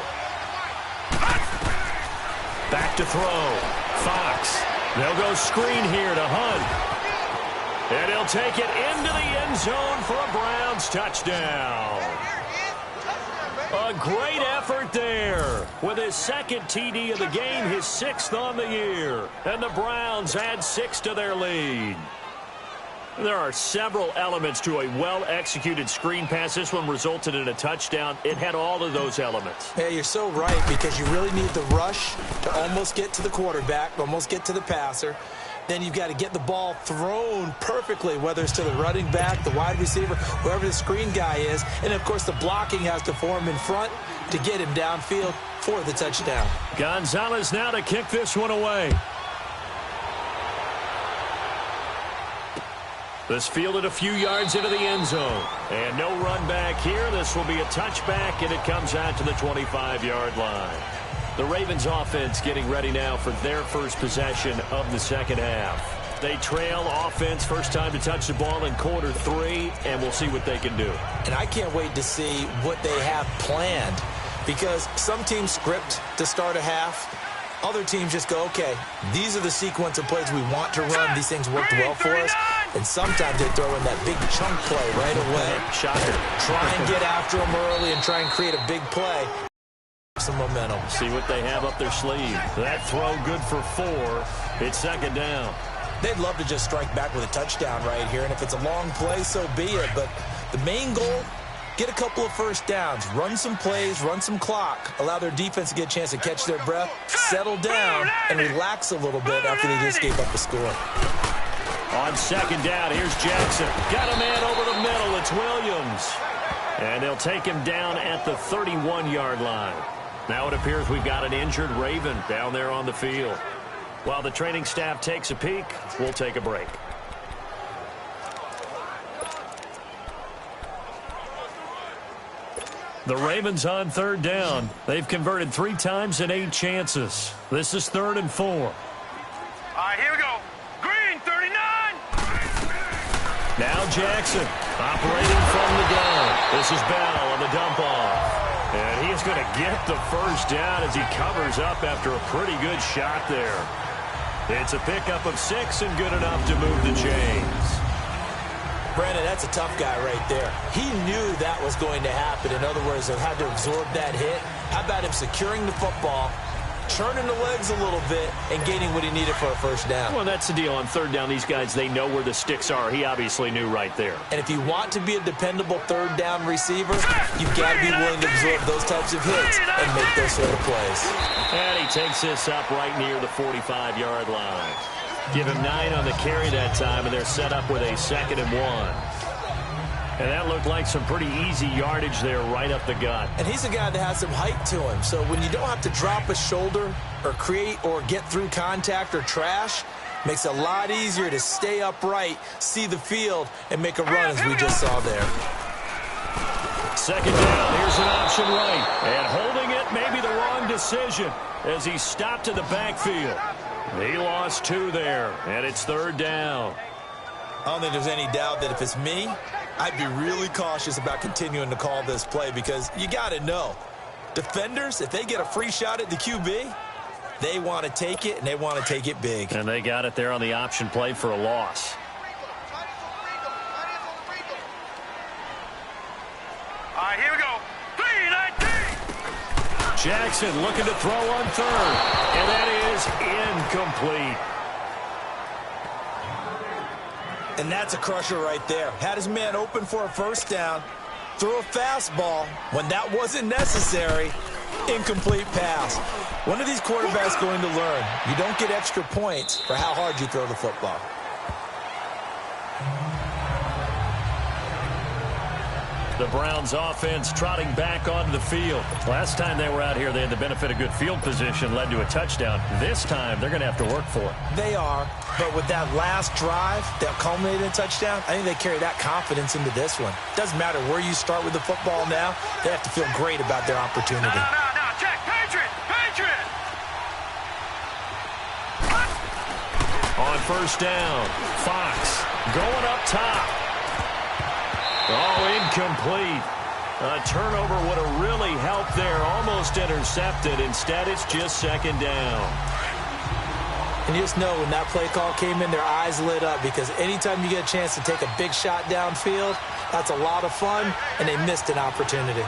Back to throw. Fox. They'll go screen here to Hunt. And he'll take it into the end zone for a Browns touchdown. A great effort there. With his second TD of the game, his 6th on the year. And the Browns add 6 to their lead. There are several elements to a well-executed screen pass. This one resulted in a touchdown. It had all of those elements. Yeah, you're so right, because you really need the rush to almost get to the quarterback, almost get to the passer. Then you've got to get the ball thrown perfectly, whether it's to the running back, the wide receiver, whoever the screen guy is. And, of course, the blocking has to form in front to get him downfield for the touchdown. Gonzalez now to kick this one away. This fielded a few yards into the end zone. And no run back here. This will be a touchback, and it comes out to the 25-yard line. The Ravens offense getting ready now for their first possession of the second half. They trail offense, first time to touch the ball in quarter 3, and we'll see what they can do. And I can't wait to see what they have planned, because some teams script to start a half. Other teams just go, okay, these are the sequence of plays we want to run. These things worked well for us. And sometimes they throw in that big chunk play right away. Shocker. Try and get after them early and try and create a big play. Some momentum. See what they have up their sleeve. That throw good for 4. It's second down. They'd love to just strike back with a touchdown right here. And if it's a long play, so be it. But the main goal, get a couple of first downs, run some plays, run some clock, allow their defense to get a chance to catch their breath, settle down, and relax a little bit after they just gave up a score. On second down, here's Jackson. Got a man over the middle. It's Williams. And they'll take him down at the 31-yard line. Now it appears we've got an injured Raven down there on the field. While the training staff takes a peek, we'll take a break. The Ravens on third down. They've converted 3 times in 8 chances. This is 3rd and 4. All right, here we go. Green, 39. Now Jackson operating from the gun. This is Bell on the dump off. And he's going to get the first down as he covers up after a pretty good shot there. It's a pickup of 6 and good enough to move the chains. Brandon, that's a tough guy right there. He knew that was going to happen. In other words, they had to absorb that hit. How about him securing the football, turning the legs a little bit, and gaining what he needed for a first down? Well, that's the deal. On third down, these guys, they know where the sticks are. He obviously knew right there. And if you want to be a dependable third down receiver, you've got to be willing to absorb those types of hits and make those sort of plays. And he takes this up right near the 45-yard line. Give him 9 on the carry that time, and they're set up with a 2nd and 1. And that looked like some pretty easy yardage there right up the gut. And he's a guy that has some height to him. So when you don't have to drop a shoulder or create or get through contact or trash, makes it a lot easier to stay upright, see the field, and make a run as we just saw there. Second down, here's an option right. And holding it may be the wrong decision as he stopped in the backfield. He lost 2 there, and it's 3rd down. I don't think there's any doubt that if it's me, I'd be really cautious about continuing to call this play, because you got to know, defenders, if they get a free shot at the QB, they want to take it, and they want to take it big. And they got it there on the option play for a loss. All right, here we go. 3-19. Jackson looking to throw on 3rd, and that is incomplete. And that's a crusher right there. Had his man open for a first down, threw a fastball when that wasn't necessary. Incomplete pass. One of these quarterbacks going to learn, you don't get extra points for how hard you throw the football. The Browns offense trotting back onto the field. Last time they were out here, they had the benefit of good field position, led to a touchdown. This time, they're going to have to work for it. They are, but with that last drive that culminated in a touchdown, I think they carry that confidence into this one. Doesn't matter where you start with the football now, they have to feel great about their opportunity. No, check, Patriot! On first down, Fox going up top. Oh, incomplete. A turnover would have really helped there. Almost intercepted. Instead, it's just second down. And you just know when that play call came in, their eyes lit up because anytime you get a chance to take a big shot downfield, that's a lot of fun, and they missed an opportunity.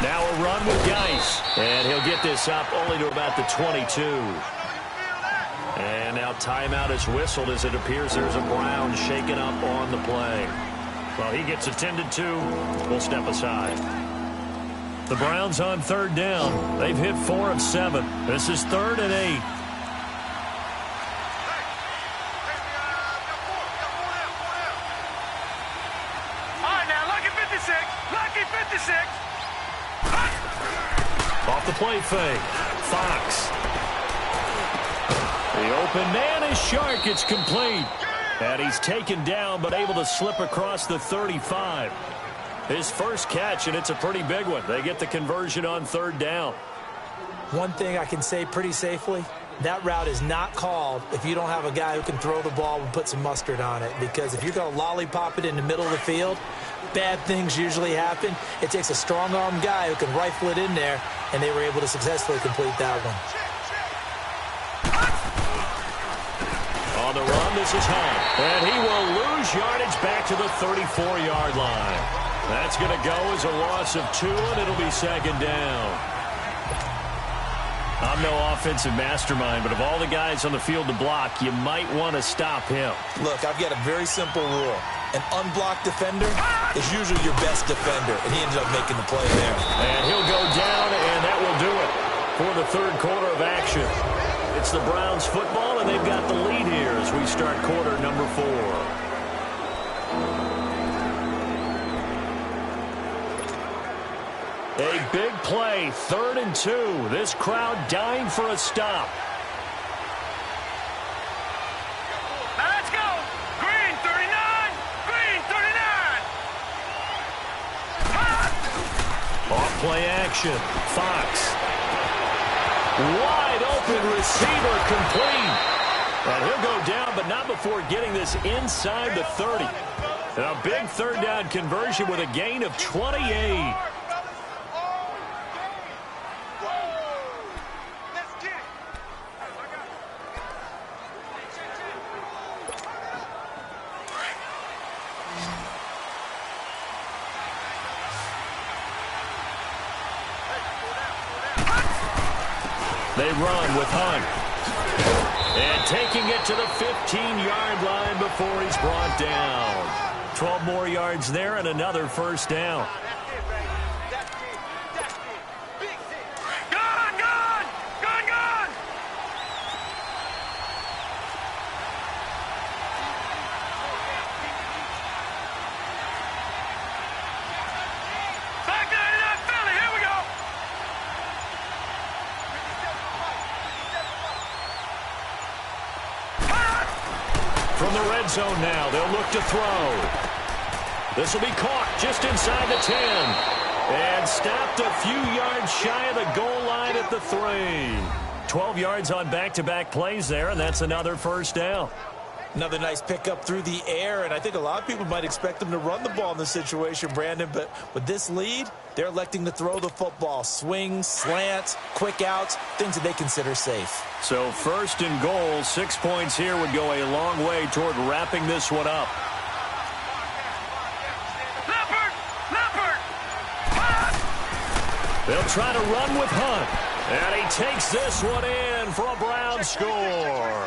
Now a run with Geis. And he'll get this up only to about the 22. And now timeout is whistled as it appears there's a Brown shaken up on the play. Well, he gets attended to. We'll step aside. The Browns on third down. They've hit 4 of 7. This is 3rd and 8. All right, now, lucky 56. Lucky 56. Off the play fake. Fox. The open man is Shark. It's complete. And he's taken down but able to slip across the 35. His first catch, and it's a pretty big one. They get the conversion on third down. One thing I can say pretty safely, that route is not called if you don't have a guy who can throw the ball and put some mustard on it. Because if you're going to lollipop it in the middle of the field, bad things usually happen. It takes a strong-arm guy who can rifle it in there, and they were able to successfully complete that one. On the run, this is Hunt. And he will lose yardage back to the 34-yard line. That's going to go as a loss of 2, and it'll be second down. I'm no offensive mastermind, but of all the guys on the field to block, you might want to stop him. Look, I've got a very simple rule. An unblocked defender is usually your best defender, and he ended up making the play there. And he'll go down, and that will do it for the third quarter of action. It's the Browns football, and they've got the lead here as we start quarter number 4. A big play, 3rd and 2. This crowd dying for a stop. Now let's go. Green 39. Green 39. Off play action. Fox. Wide open receiver complete. And he'll go down, but not before getting this inside the 30. And a big third down conversion with a gain of 28. They run with Hunt. And taking it to the 15-yard line before he's brought down. 12 more yards there and another first down. From the red zone now, they'll look to throw. This will be caught just inside the 10. And stopped a few yards shy of the goal line at the 3. 12 yards on back-to-back plays there, and that's another first down. Another nice pickup through the air, and I think a lot of people might expect them to run the ball in this situation, Brandon, but with this lead, they're electing to throw the football. Swings, slants, quick outs, things that they consider safe. So first and goal, 6 points here would go a long way toward wrapping this one up. They'll try to run with Hunt, and he takes this one in for a Brown score.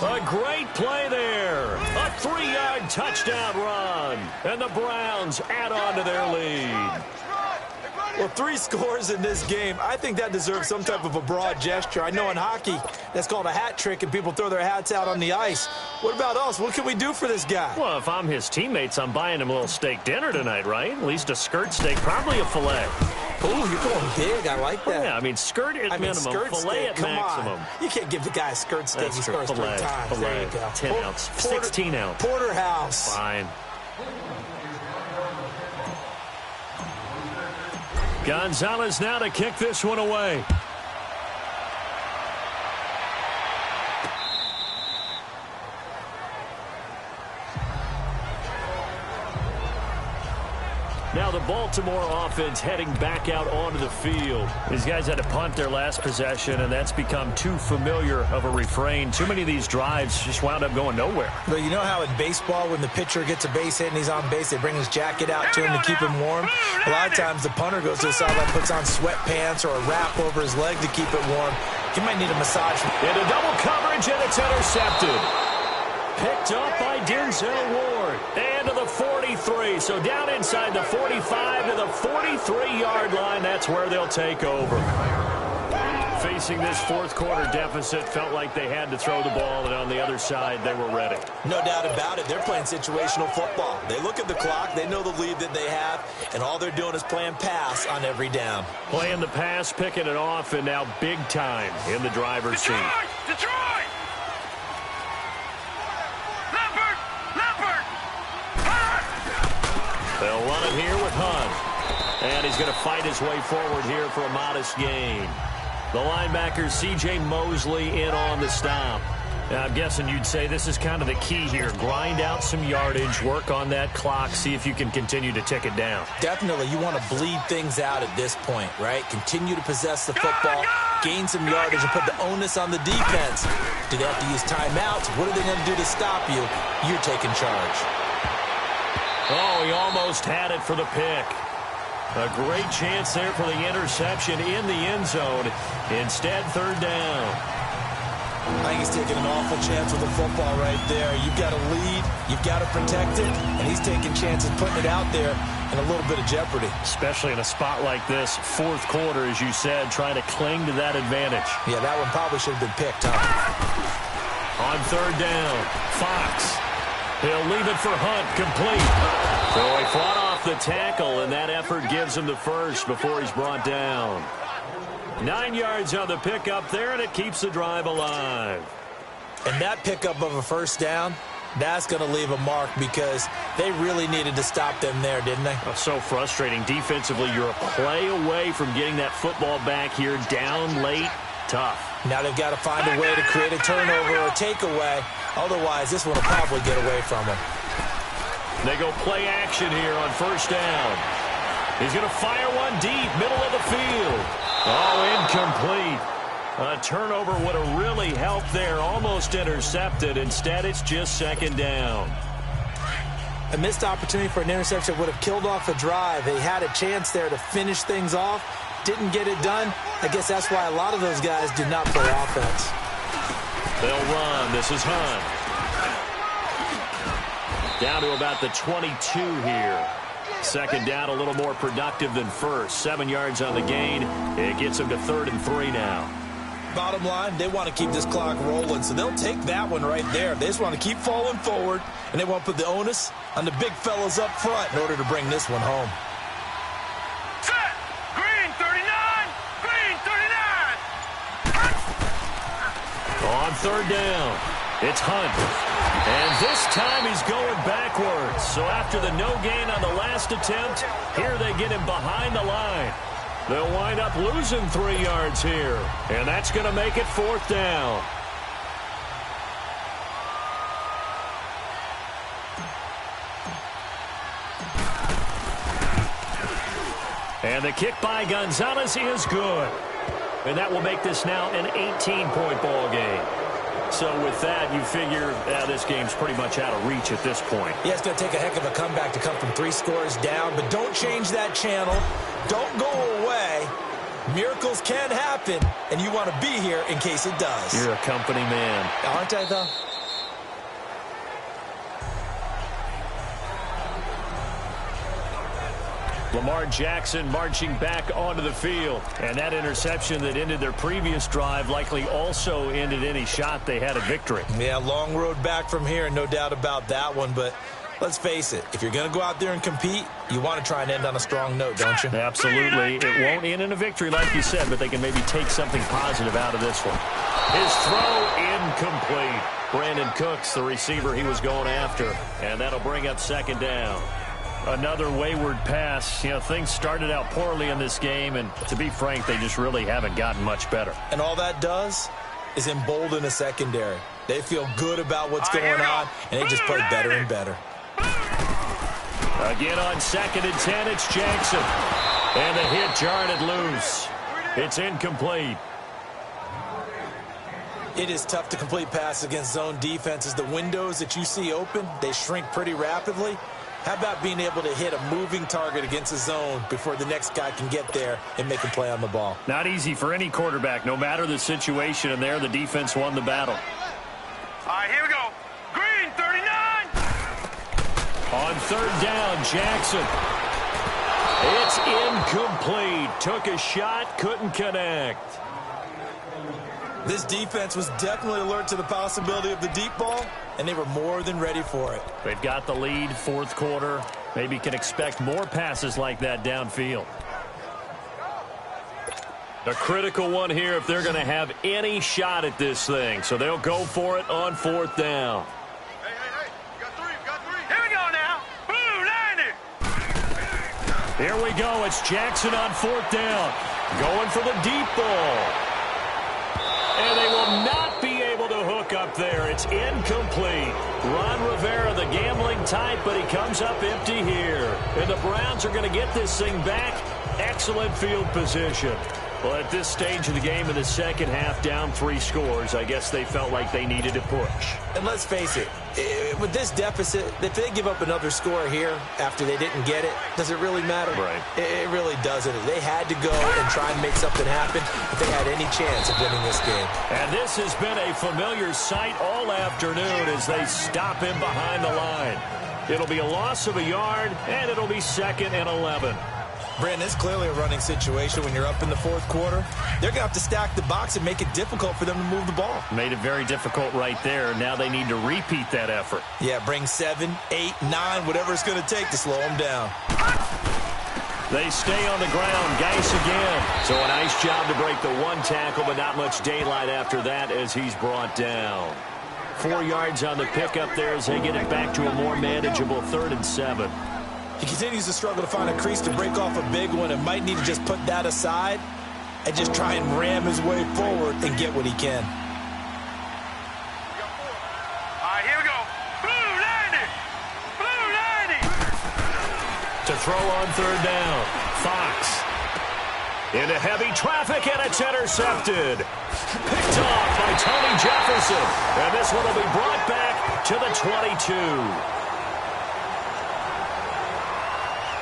A great play there. A 3-yard touchdown run. And the Browns add on to their lead. Well, 3 scores in this game. I think that deserves some type of a broad gesture. I know in hockey, that's called a hat trick, and people throw their hats out on the ice. What about us? What can we do for this guy? Well, if I'm his teammates, I'm buying him a little steak dinner tonight, right? At least a skirt steak, probably a filet. Oh, you're going big. I like that. Yeah, I mean, skirt at minimum, skirt filet steak, at come maximum. On. You can't give the guy a skirt steak. That's He true. scores 3 times. Filet, There you go. 10 ounce, 16 ounce. Porterhouse. Fine. Gonzalez now to kick this one away. Now the Baltimore offense heading back out onto the field. These guys had to punt their last possession, and that's become too familiar of a refrain. Too many of these drives just wound up going nowhere. But you know how in baseball, when the pitcher gets a base hit and he's on base, they bring his jacket out to him to keep him warm? A lot of times the punter goes to the sideline, puts on sweatpants or a wrap over his leg to keep it warm. He might need a massage. Into double coverage, and it's intercepted. Picked up by Denzel Ward. And to the 43. So down inside the 45 to the 43-yard line. That's where they'll take over. Facing this fourth quarter deficit, felt like they had to throw the ball, and on the other side, they were ready. No doubt about it. They're playing situational football. They look at the clock. They know the lead that they have, and all they're doing is playing pass on every down. Playing the pass, picking it off, and now big time in the driver's seat. Detroit! They'll run it here with Hunt. And he's going to fight his way forward here for a modest gain. The linebacker, C.J. Mosley, in on the stop. Now, I'm guessing you'd say this is kind of the key here. Grind out some yardage, work on that clock, see if you can continue to tick it down. Definitely. You want to bleed things out at this point, right? Continue to possess the football, gain some yardage, and put the onus on the defense. Do they have to use timeouts? What are they going to do to stop you? You're taking charge. Oh, he almost had it for the pick. A great chance there for the interception in the end zone. Instead, third down. I think he's taking an awful chance with the football right there. You've got to lead, you've got to protect it, and he's taking chances putting it out there in a little bit of jeopardy. Especially in a spot like this, fourth quarter, as you said, trying to cling to that advantage. Yeah, that one probably should have been picked, huh? On third down, Fox. He'll leave it for Hunt, complete. So he fought off the tackle, and that effort gives him the first before he's brought down. 9 yards on the pickup there, and it keeps the drive alive. And that pickup of a first down, that's going to leave a mark because they really needed to stop them there, didn't they? Oh, so frustrating. Defensively, you're a play away from getting that football back here, down late, tough. Now they've got to find a way to create a turnover or a takeaway. Otherwise, this one will probably get away from them. They go play action here on first down. He's going to fire one deep, middle of the field. Oh, incomplete. A turnover would have really helped there. Almost intercepted. Instead, it's just second down. A missed opportunity for an interception would have killed off a drive. They had a chance there to finish things off. Didn't get it done. I guess that's why a lot of those guys did not play offense. They'll run. This is Hunt. Down to about the 22 here. Second down, a little more productive than first. 7 yards on the gain. It gets them to 3rd and 3 now. Bottom line, they want to keep this clock rolling, so they'll take that one right there. They just want to keep falling forward, and they want to put the onus on the big fellas up front in order to bring this one home. Set! Green 39! Green 39! On third down, it's Hunt. And this time he's going backwards. So after the no gain on the last attempt, here they get him behind the line. They'll wind up losing 3 yards here. And that's going to make it 4th down. And the kick by Gonzalez is good. And that will make this now an 18-point ball game. So with that, you figure this game's pretty much out of reach at this point. Yeah, it's going to take a heck of a comeback to come from 3 scores down, but don't change that channel. Don't go away. Miracles can happen, and you want to be here in case it does. You're a company man. Aren't I, though? Lamar Jackson marching back onto the field. And that interception that ended their previous drive likely also ended any shot they had at victory. Yeah, long road back from here, no doubt about that one. But let's face it, if you're going to go out there and compete, you want to try and end on a strong note, don't you? Absolutely. It won't end in a victory like you said, but they can maybe take something positive out of this one. His throw incomplete. Brandon Cooks, the receiver he was going after. And that'll bring up second down. Another wayward pass. You know, things started out poorly in this game, and to be frank, they just really haven't gotten much better. And all that does is embolden the secondary. They feel good about what's going on, and they just play better and better. Again on 2nd and 10, it's Jackson. And the hit jarred it loose. It's incomplete. It is tough to complete passes against zone defenses. The windows that you see open, they shrink pretty rapidly. How about being able to hit a moving target against a zone before the next guy can get there and make a play on the ball? Not easy for any quarterback, no matter the situation, and there the defense won the battle. All right, here we go. Green, 39. On 3rd down, Jackson. It's incomplete. Took a shot, couldn't connect. This defense was definitely alert to the possibility of the deep ball, and they were more than ready for it. They've got the lead, 4th quarter. Maybe can expect more passes like that downfield. A critical one here if they're going to have any shot at this thing. So they'll go for it on 4th down. Hey, you got three. Here we go now. Boom, 90. Here we go. It's Jackson on 4th down. Going for the deep ball. And they will not be able to hook up there. It's incomplete. Ron Rivera, the gambling type, but he comes up empty here. And the Browns are going to get this thing back. Excellent field position. Well, at this stage of the game in the second half, down 3 scores, I guess they felt like they needed to push. And let's face it, with this deficit, if they give up another score here after they didn't get it, does it really matter? Right. It really doesn't. They had to go and try and make something happen if they had any chance of winning this game. And this has been a familiar sight all afternoon as they stop him behind the line. It'll be a loss of a yard, and it'll be 2nd and 11. Brandon, it's clearly a running situation when you're up in the 4th quarter. They're going to have to stack the box and make it difficult for them to move the ball. Made it very difficult right there. Now they need to repeat that effort. Yeah, bring 7, 8, 9, whatever it's going to take to slow them down. They stay on the ground. Geis again. So a nice job to break the 1 tackle, but not much daylight after that as he's brought down. 4 yards on the pickup there as they get it back to a more manageable 3rd and 7. He continues to struggle to find a crease to break off a big one and might need to just put that aside and just try and ram his way forward and get what he can. All right, here we go. Blue 90. Blue 90. To throw on 3rd down. Fox. Into heavy traffic, and it's intercepted. Picked off by Tony Jefferson. And this one will be brought back to the 22.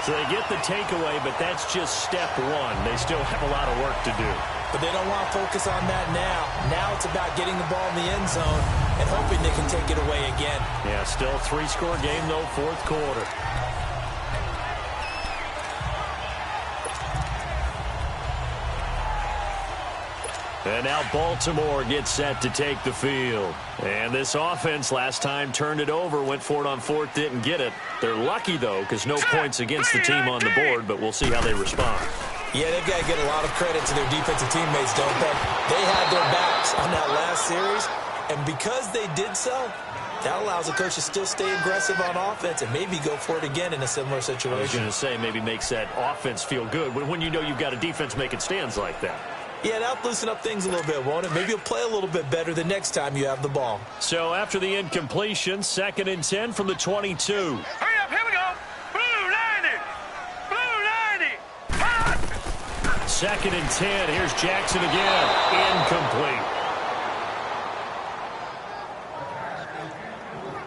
So they get the takeaway, but that's just step 1. They still have a lot of work to do. But they don't want to focus on that now. Now it's about getting the ball in the end zone and hoping they can take it away again. Yeah, still 3-score game, though, 4th quarter. And now Baltimore gets set to take the field. And this offense last time turned it over, went for it on 4th, didn't get it. They're lucky, though, because no points against the team on the board, but we'll see how they respond. Yeah, they've got to get a lot of credit to their defensive teammates, don't they? They had their backs on that last series, and because they did so, that allows the coach to still stay aggressive on offense and maybe go for it again in a similar situation. I was going to say, maybe makes that offense feel good when you know you've got a defense making stands like that. Yeah, that'll loosen up things a little bit, won't it? Maybe you'll play a little bit better the next time you have the ball. So after the incompletion, 2nd and 10 from the 22. Hurry up, here we go. Blue 90. Blue 90. Hot. 2nd and 10. Here's Jackson again. Incomplete.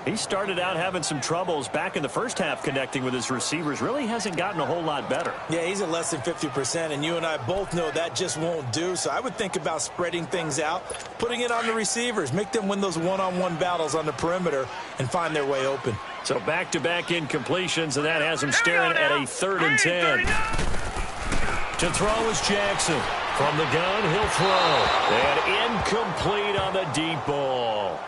He started out having some troubles back in the first half connecting with his receivers. Really hasn't gotten a whole lot better. Yeah, he's at less than 50%, and you and I both know that just won't do. So I would think about spreading things out, putting it on the receivers, make them win those one-on-one battles on the perimeter, and find their way open. So back-to-back incompletions, and that has him staring at a 3rd and 10. To throw is Jackson. From the gun, he'll throw. And incomplete on the deep ball.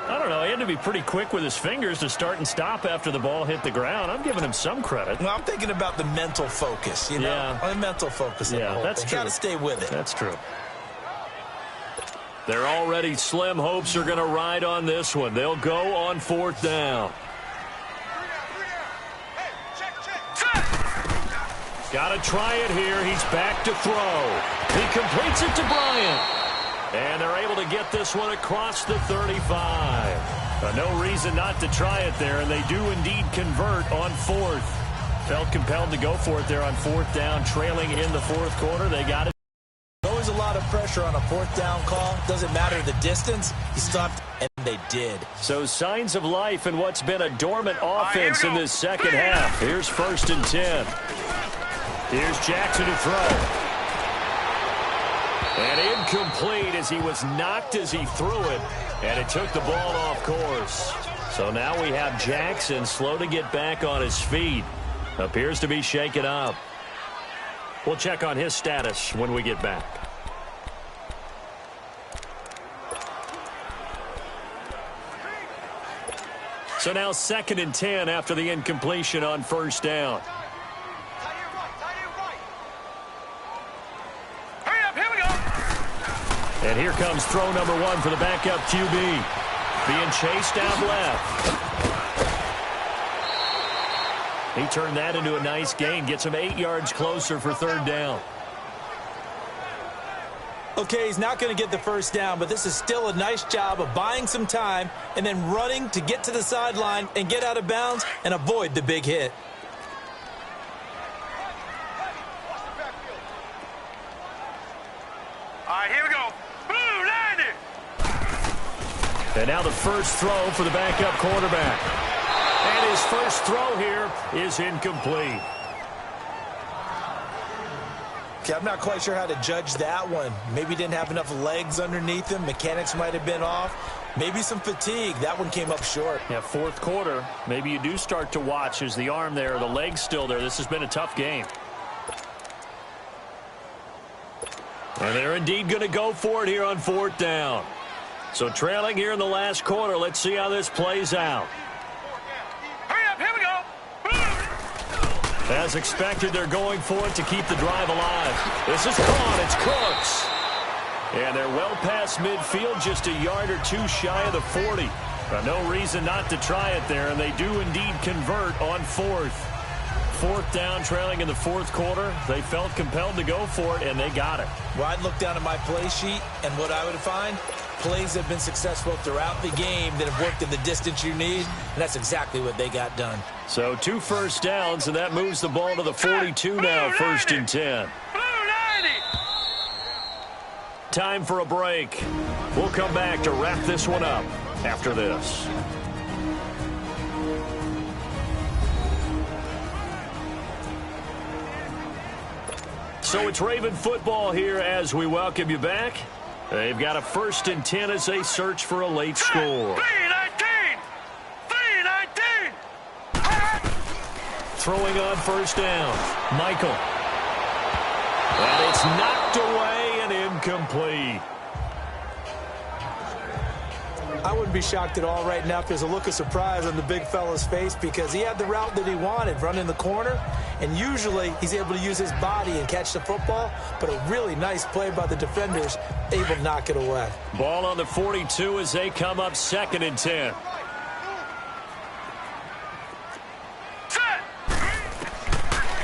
I don't know. He had to be pretty quick with his fingers to start and stop after the ball hit the ground. I'm giving him some credit. Well, I'm thinking about the mental focus, you know? Yeah. The mental focus. Yeah, that's true. Got to stay with it. That's true. They're already slim hopes are going to ride on this one. They'll go on 4th down. Got to try it here. He's back to throw. He completes it to Bryant. And they're able to get this one across the 35. No reason not to try it there, and they do indeed convert on 4th. Felt compelled to go for it there on 4th down, trailing in the 4th quarter. They got it. Always a lot of pressure on a 4th down call. Doesn't matter the distance. He stopped, and they did. So signs of life in what's been a dormant offense in this second half. Here's 1st and 10. Here's Jackson to throw. And incomplete as he was knocked as he threw it. And it took the ball off course. So now we have Jackson slow to get back on his feet. Appears to be shaken up. We'll check on his status when we get back. So now 2nd and 10 after the incompletion on 1st down. And here comes throw number 1 for the backup QB. Being chased out left. He turned that into a nice gain. Gets him 8 yards closer for 3rd down. Okay, he's not going to get the 1st down, but this is still a nice job of buying some time and then running to get to the sideline and get out of bounds and avoid the big hit. All right, here we go. And now the first throw for the backup quarterback. And his first throw here is incomplete. Okay, I'm not quite sure how to judge that one. Maybe didn't have enough legs underneath him. Mechanics might have been off. Maybe some fatigue. That one came up short. Yeah, 4th quarter. Maybe you do start to watch. Is the arm there, the leg's still there? This has been a tough game. And they're indeed going to go for it here on 4th down. So trailing here in the last quarter. Let's see how this plays out. Hurry up, here we go. As expected, they're going for it to keep the drive alive. This is caught. It's Cooks. And they're well past midfield, just a yard or 2 shy of the 40. No reason not to try it there, and they do indeed convert on 4th. 4th down, trailing in the 4th quarter. They felt compelled to go for it, and they got it. Well, I'd look down at my play sheet, and what I would find, plays have been successful throughout the game that have worked in the distance you need, and that's exactly what they got done. So 2 first downs, and that moves the ball to the 42 now, 1st and 10. Time for a break. We'll come back to wrap this one up after this. So it's Raven football here as we welcome you back. They've got a 1st and 10 as they search for a late score. 3-19! Throwing on 1st down. Michael. And it's knocked away and incomplete. I wouldn't be shocked at all right now if there's a look of surprise on the big fella's face because he had the route that he wanted, running the corner, and usually he's able to use his body and catch the football, but a really nice play by the defenders, able to knock it away. Ball on the 42 as they come up 2nd and 10.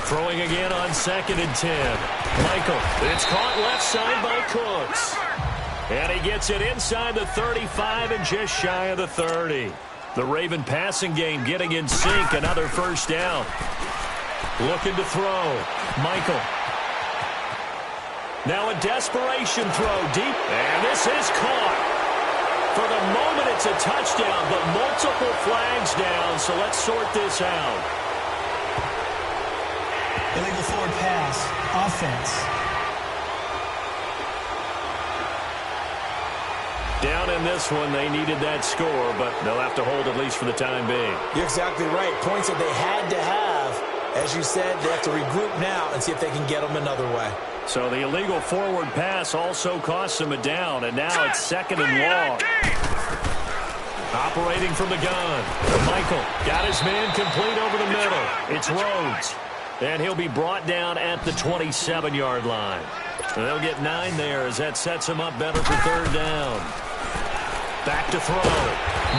Throwing again on 2nd and 10. Michael, it's caught left side by Cooks. And he gets it inside the 35 and just shy of the 30. The Raven passing game getting in sync. Another 1st down. Looking to throw. Michael. Now a desperation throw deep. And this is caught. For the moment, it's a touchdown, but multiple flags down. So let's sort this out. Illegal forward pass. Offense. Down and this one. They needed that score, but they'll have to hold at least for the time being. You're exactly right. Points that they had to have. As you said, they have to regroup now and see if they can get them another way. So the illegal forward pass also costs them a down, and now it's 2nd and long. Operating from the gun. Michael got his man complete over the middle. It's Rhodes. And he'll be brought down at the 27-yard line. They'll get 9 there as that sets him up better for 3rd down. Back to throw.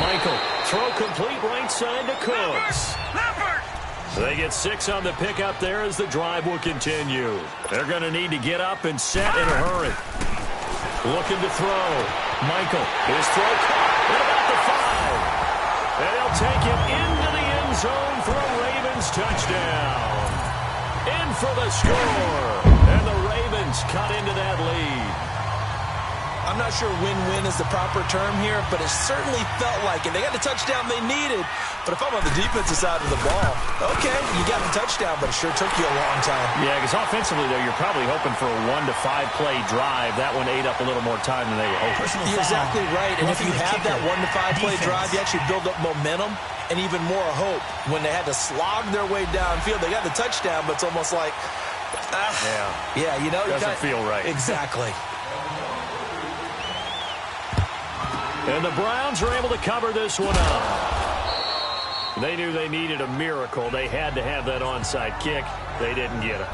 Michael, throw complete right side to Cooks. They get 6 on the pickup there as the drive will continue. They're going to need to get up and set in a hurry. Looking to throw. Michael, his throw caught at about the 5. And they'll take it into the end zone for a Ravens touchdown. In for the score. And the Ravens cut into that lead. I'm not sure win-win is the proper term here, but it certainly felt like it. They got the touchdown they needed, but if I'm on the defensive side of the ball, okay, you got the touchdown, but it sure took you a long time. Yeah, because offensively, though, you're probably hoping for a 1 to 5 play drive. That one ate up a little more time than they were hoping. You're exactly right, and if you have that 1 to 5 play drive, you actually build up momentum and even more hope. When they had to slog their way downfield, they got the touchdown, but it's almost like, yeah, you know, doesn't feel right. Exactly. And the Browns are able to cover this one up. They knew they needed a miracle. They had to have that onside kick. They didn't get it.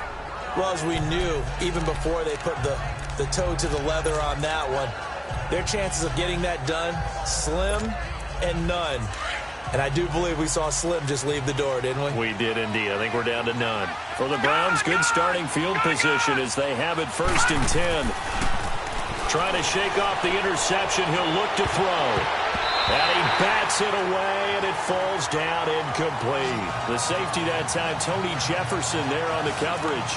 Well, as we knew, even before they put the toe to the leather on that one, their chances of getting that done, slim and none. And I do believe we saw Slim just leave the door, didn't we? We did indeed. I think we're down to none. For the Browns, good starting field position as they have it 1st and 10. Trying to shake off the interception. He'll look to throw. And he bats it away, and it falls down incomplete. The safety that time, Tony Jefferson there on the coverage.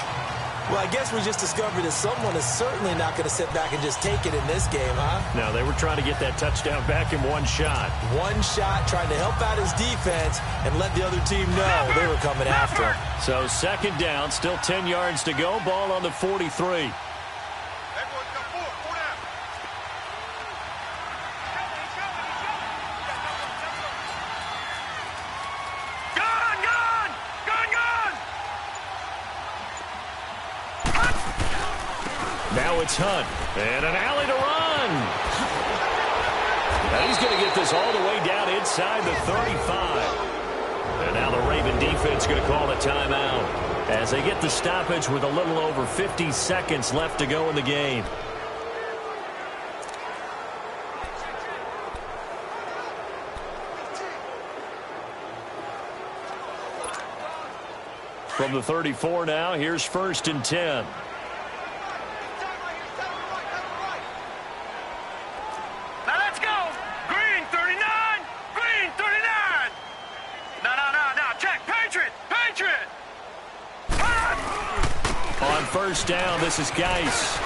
Well, I guess we just discovered that someone is certainly not going to sit back and just take it in this game, huh? No, they were trying to get that touchdown back in one shot. One shot, trying to help out his defense and let the other team know they were coming after him. So 2nd down, still 10 yards to go. Ball on the 43. Now it's Hunt, and an alley to run. And he's going to get this all the way down inside the 35. And now the Raven defense going to call a timeout as they get the stoppage with a little over 50 seconds left to go in the game. From the 34 now, here's 1st and 10. On 1st down, this is Geis.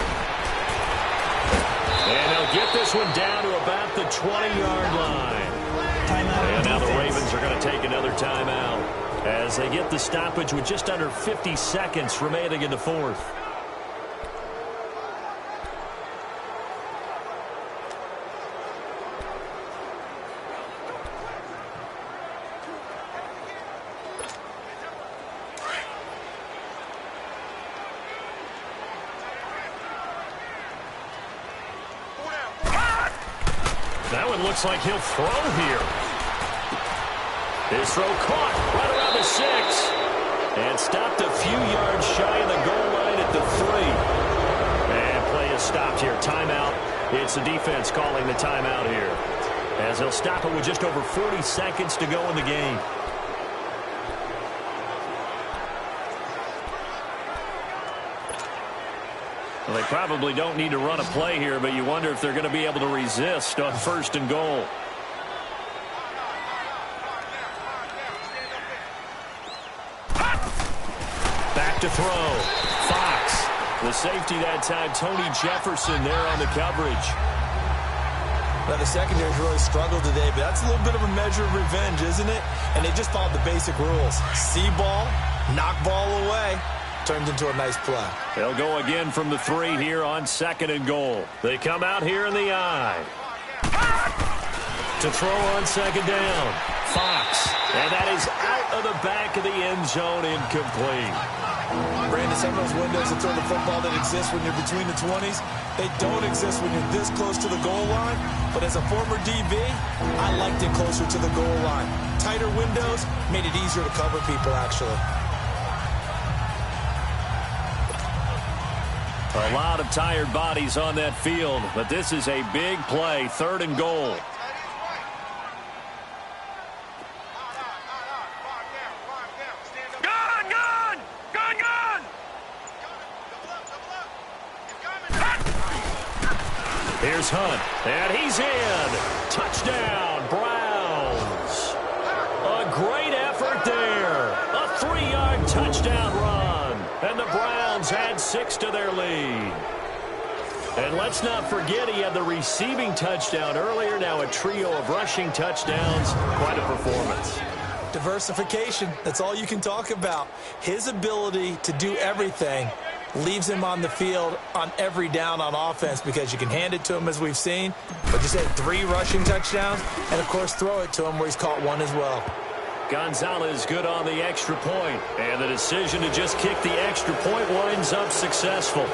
And they'll get this one down to about the 20-yard line. And now the Ravens are going to take another timeout as they get the stoppage with just under 50 seconds remaining in the 4th. That one looks like he'll throw here. His throw caught right around the 6. And stopped a few yards shy of the goal line at the 3. And play is stopped here. Timeout. It's the defense calling the timeout here. As they'll stop it with just over 40 seconds to go in the game. Well, they probably don't need to run a play here, but you wonder if they're going to be able to resist on 1st and goal. Back to throw. Fox. The safety that time, Tony Jefferson there on the coverage. Now, the secondary's really struggled today, but that's a little bit of a measure of revenge, isn't it? And they just followed the basic rules. See ball, knock ball away. Turns into a nice play. They'll go again from the 3 here on 2nd and goal. They come out here in the I. To throw on second down, Fox. And that is out of the back of the end zone, incomplete. Brandon, some of those windows to throw the football that exist when you're between the 20s, they don't exist when you're this close to the goal line. But as a former DB, I liked it closer to the goal line. Tighter windows made it easier to cover people, actually. A lot of tired bodies on that field, but this is a big play, 3rd and goal. Here's Hunt, and he's in. Touchdown, Browns. A great effort there. A 3-yard touchdown run. And the Browns add 6 to their lead. And let's not forget he had the receiving touchdown earlier. Now a trio of rushing touchdowns. Quite a performance. Diversification, that's all you can talk about. His ability to do everything leaves him on the field on every down on offense because you can hand it to him, as we've seen, but just had 3 rushing touchdowns, and, of course, throw it to him where he's caught 1 as well. Gonzalez good on the extra point, and the decision to just kick the extra point winds up successful.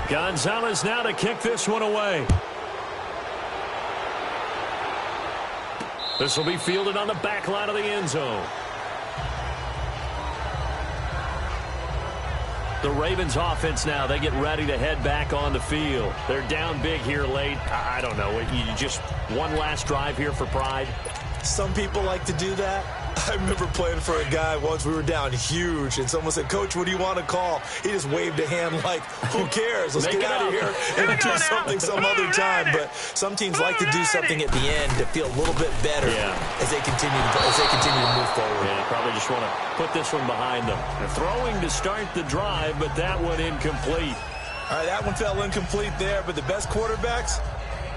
Gonzalez now to kick this one away. This will be fielded on the back line of the end zone. The Ravens offense now, they get ready to head back on the field. They're down big here late. I don't know. You just one last drive here for pride? Some people like to do that. I remember playing for a guy once. We were down huge, and someone said, "Coach, what do you want to call?" He just waved a hand like, "Who cares? Let's get out of here and do something some other time." But some teams like to do something at the end to feel a little bit better as they continue to move forward. Yeah, probably just want to put this one behind them. They're throwing to start the drive, but that one incomplete. All right, that one fell incomplete there, but the best quarterbacks,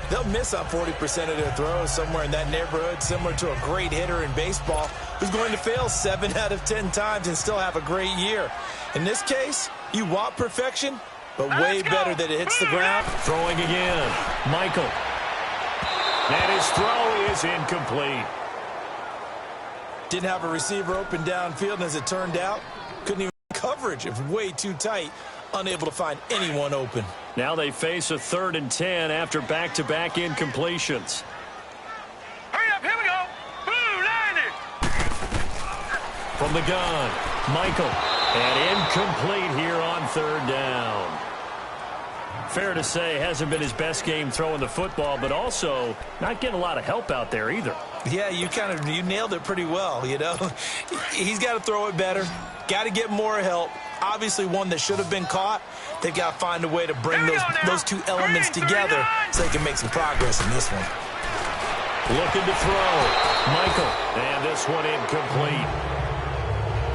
they'll miss on 40% of their throws, somewhere in that neighborhood, similar to a great hitter in baseball who's going to fail 7 out of 10 times and still have a great year. In this case, you want perfection, but way better that it hits the ground. Throwing again, Michael. And his throw is incomplete. Didn't have a receiver open downfield, and as it turned out, couldn't even coverage. It was way too tight, unable to find anyone open. Now they face a 3rd and 10 after back-to-back incompletions. Hurry up, here we go. Boo, line it. From the gun, Michael. And incomplete here on 3rd down. Fair to say, hasn't been his best game throwing the football, but also not getting a lot of help out there either. Yeah, you nailed it pretty well, you know. He's got to throw it better, got to get more help. Obviously one that should have been caught. They've got to find a way to bring those 2 elements together so they can make some progress in this one. Looking to throw, Michael, and this one incomplete.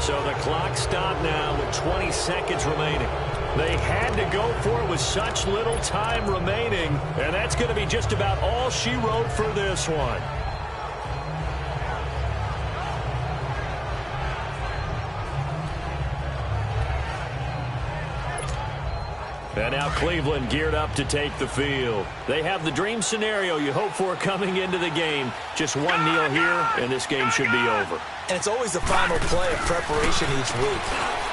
So the clock stopped now with 20 seconds remaining. They had to go for it with such little time remaining, and that's going to be just about all she wrote for this one. And now Cleveland geared up to take the field. They have the dream scenario you hope for coming into the game. Just one kneel here, and this game should be over. And it's always the final play of preparation each week.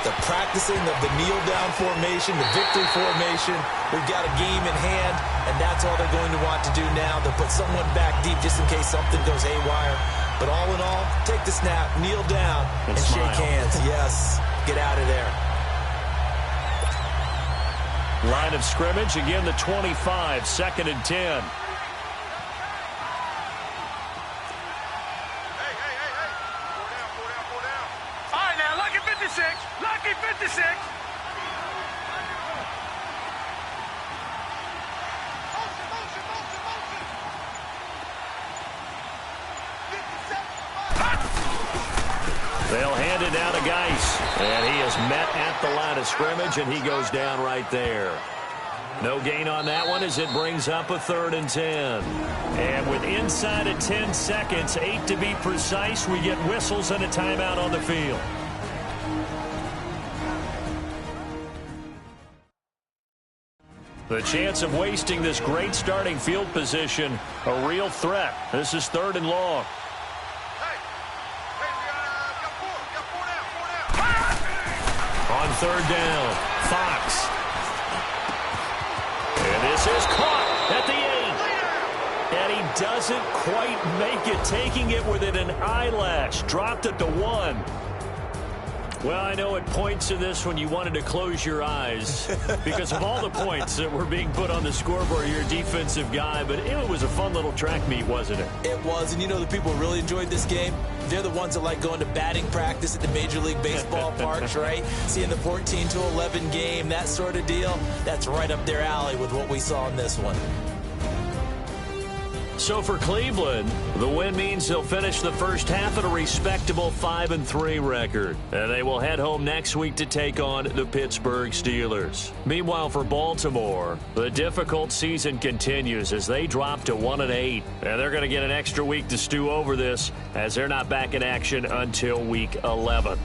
The practicing of the kneel-down formation, the victory formation. We've got a game in hand, and that's all they're going to want to do now. They'll put someone back deep just in case something goes haywire. But all in all, take the snap, kneel down, and shake hands. Yes, get out of there. Line of scrimmage, again the 25, 2nd and 10. All right, now, lucky 56. Lucky 56. They'll hand it down to Geis. And he is met at the line of scrimmage, and he goes down right there. No gain on that one as it brings up a 3rd and 10. And with inside of 10 seconds, 8 to be precise, we get whistles and a timeout on the field. The chance of wasting this great starting field position, a real threat. This is 3rd and long. On 3rd down, Fox. And this is caught at the 8. And he doesn't quite make it, taking it within an eyelash. Dropped at the 1. Well, I know it points to this when you wanted to close your eyes because of all the points that were being put on the scoreboard. You're a defensive guy, but it was a fun little track meet, wasn't it? It was, and you know the people who really enjoyed this game? They're the ones that like going to batting practice at the Major League Baseball parks, right? Seeing the 14-11 game, that sort of deal. That's right up their alley with what we saw in this one. So for Cleveland, the win means they'll finish the first half at a respectable 5-3 record. And they will head home next week to take on the Pittsburgh Steelers. Meanwhile, for Baltimore, the difficult season continues as they drop to 1-8. And they're going to get an extra week to stew over this as they're not back in action until week 11.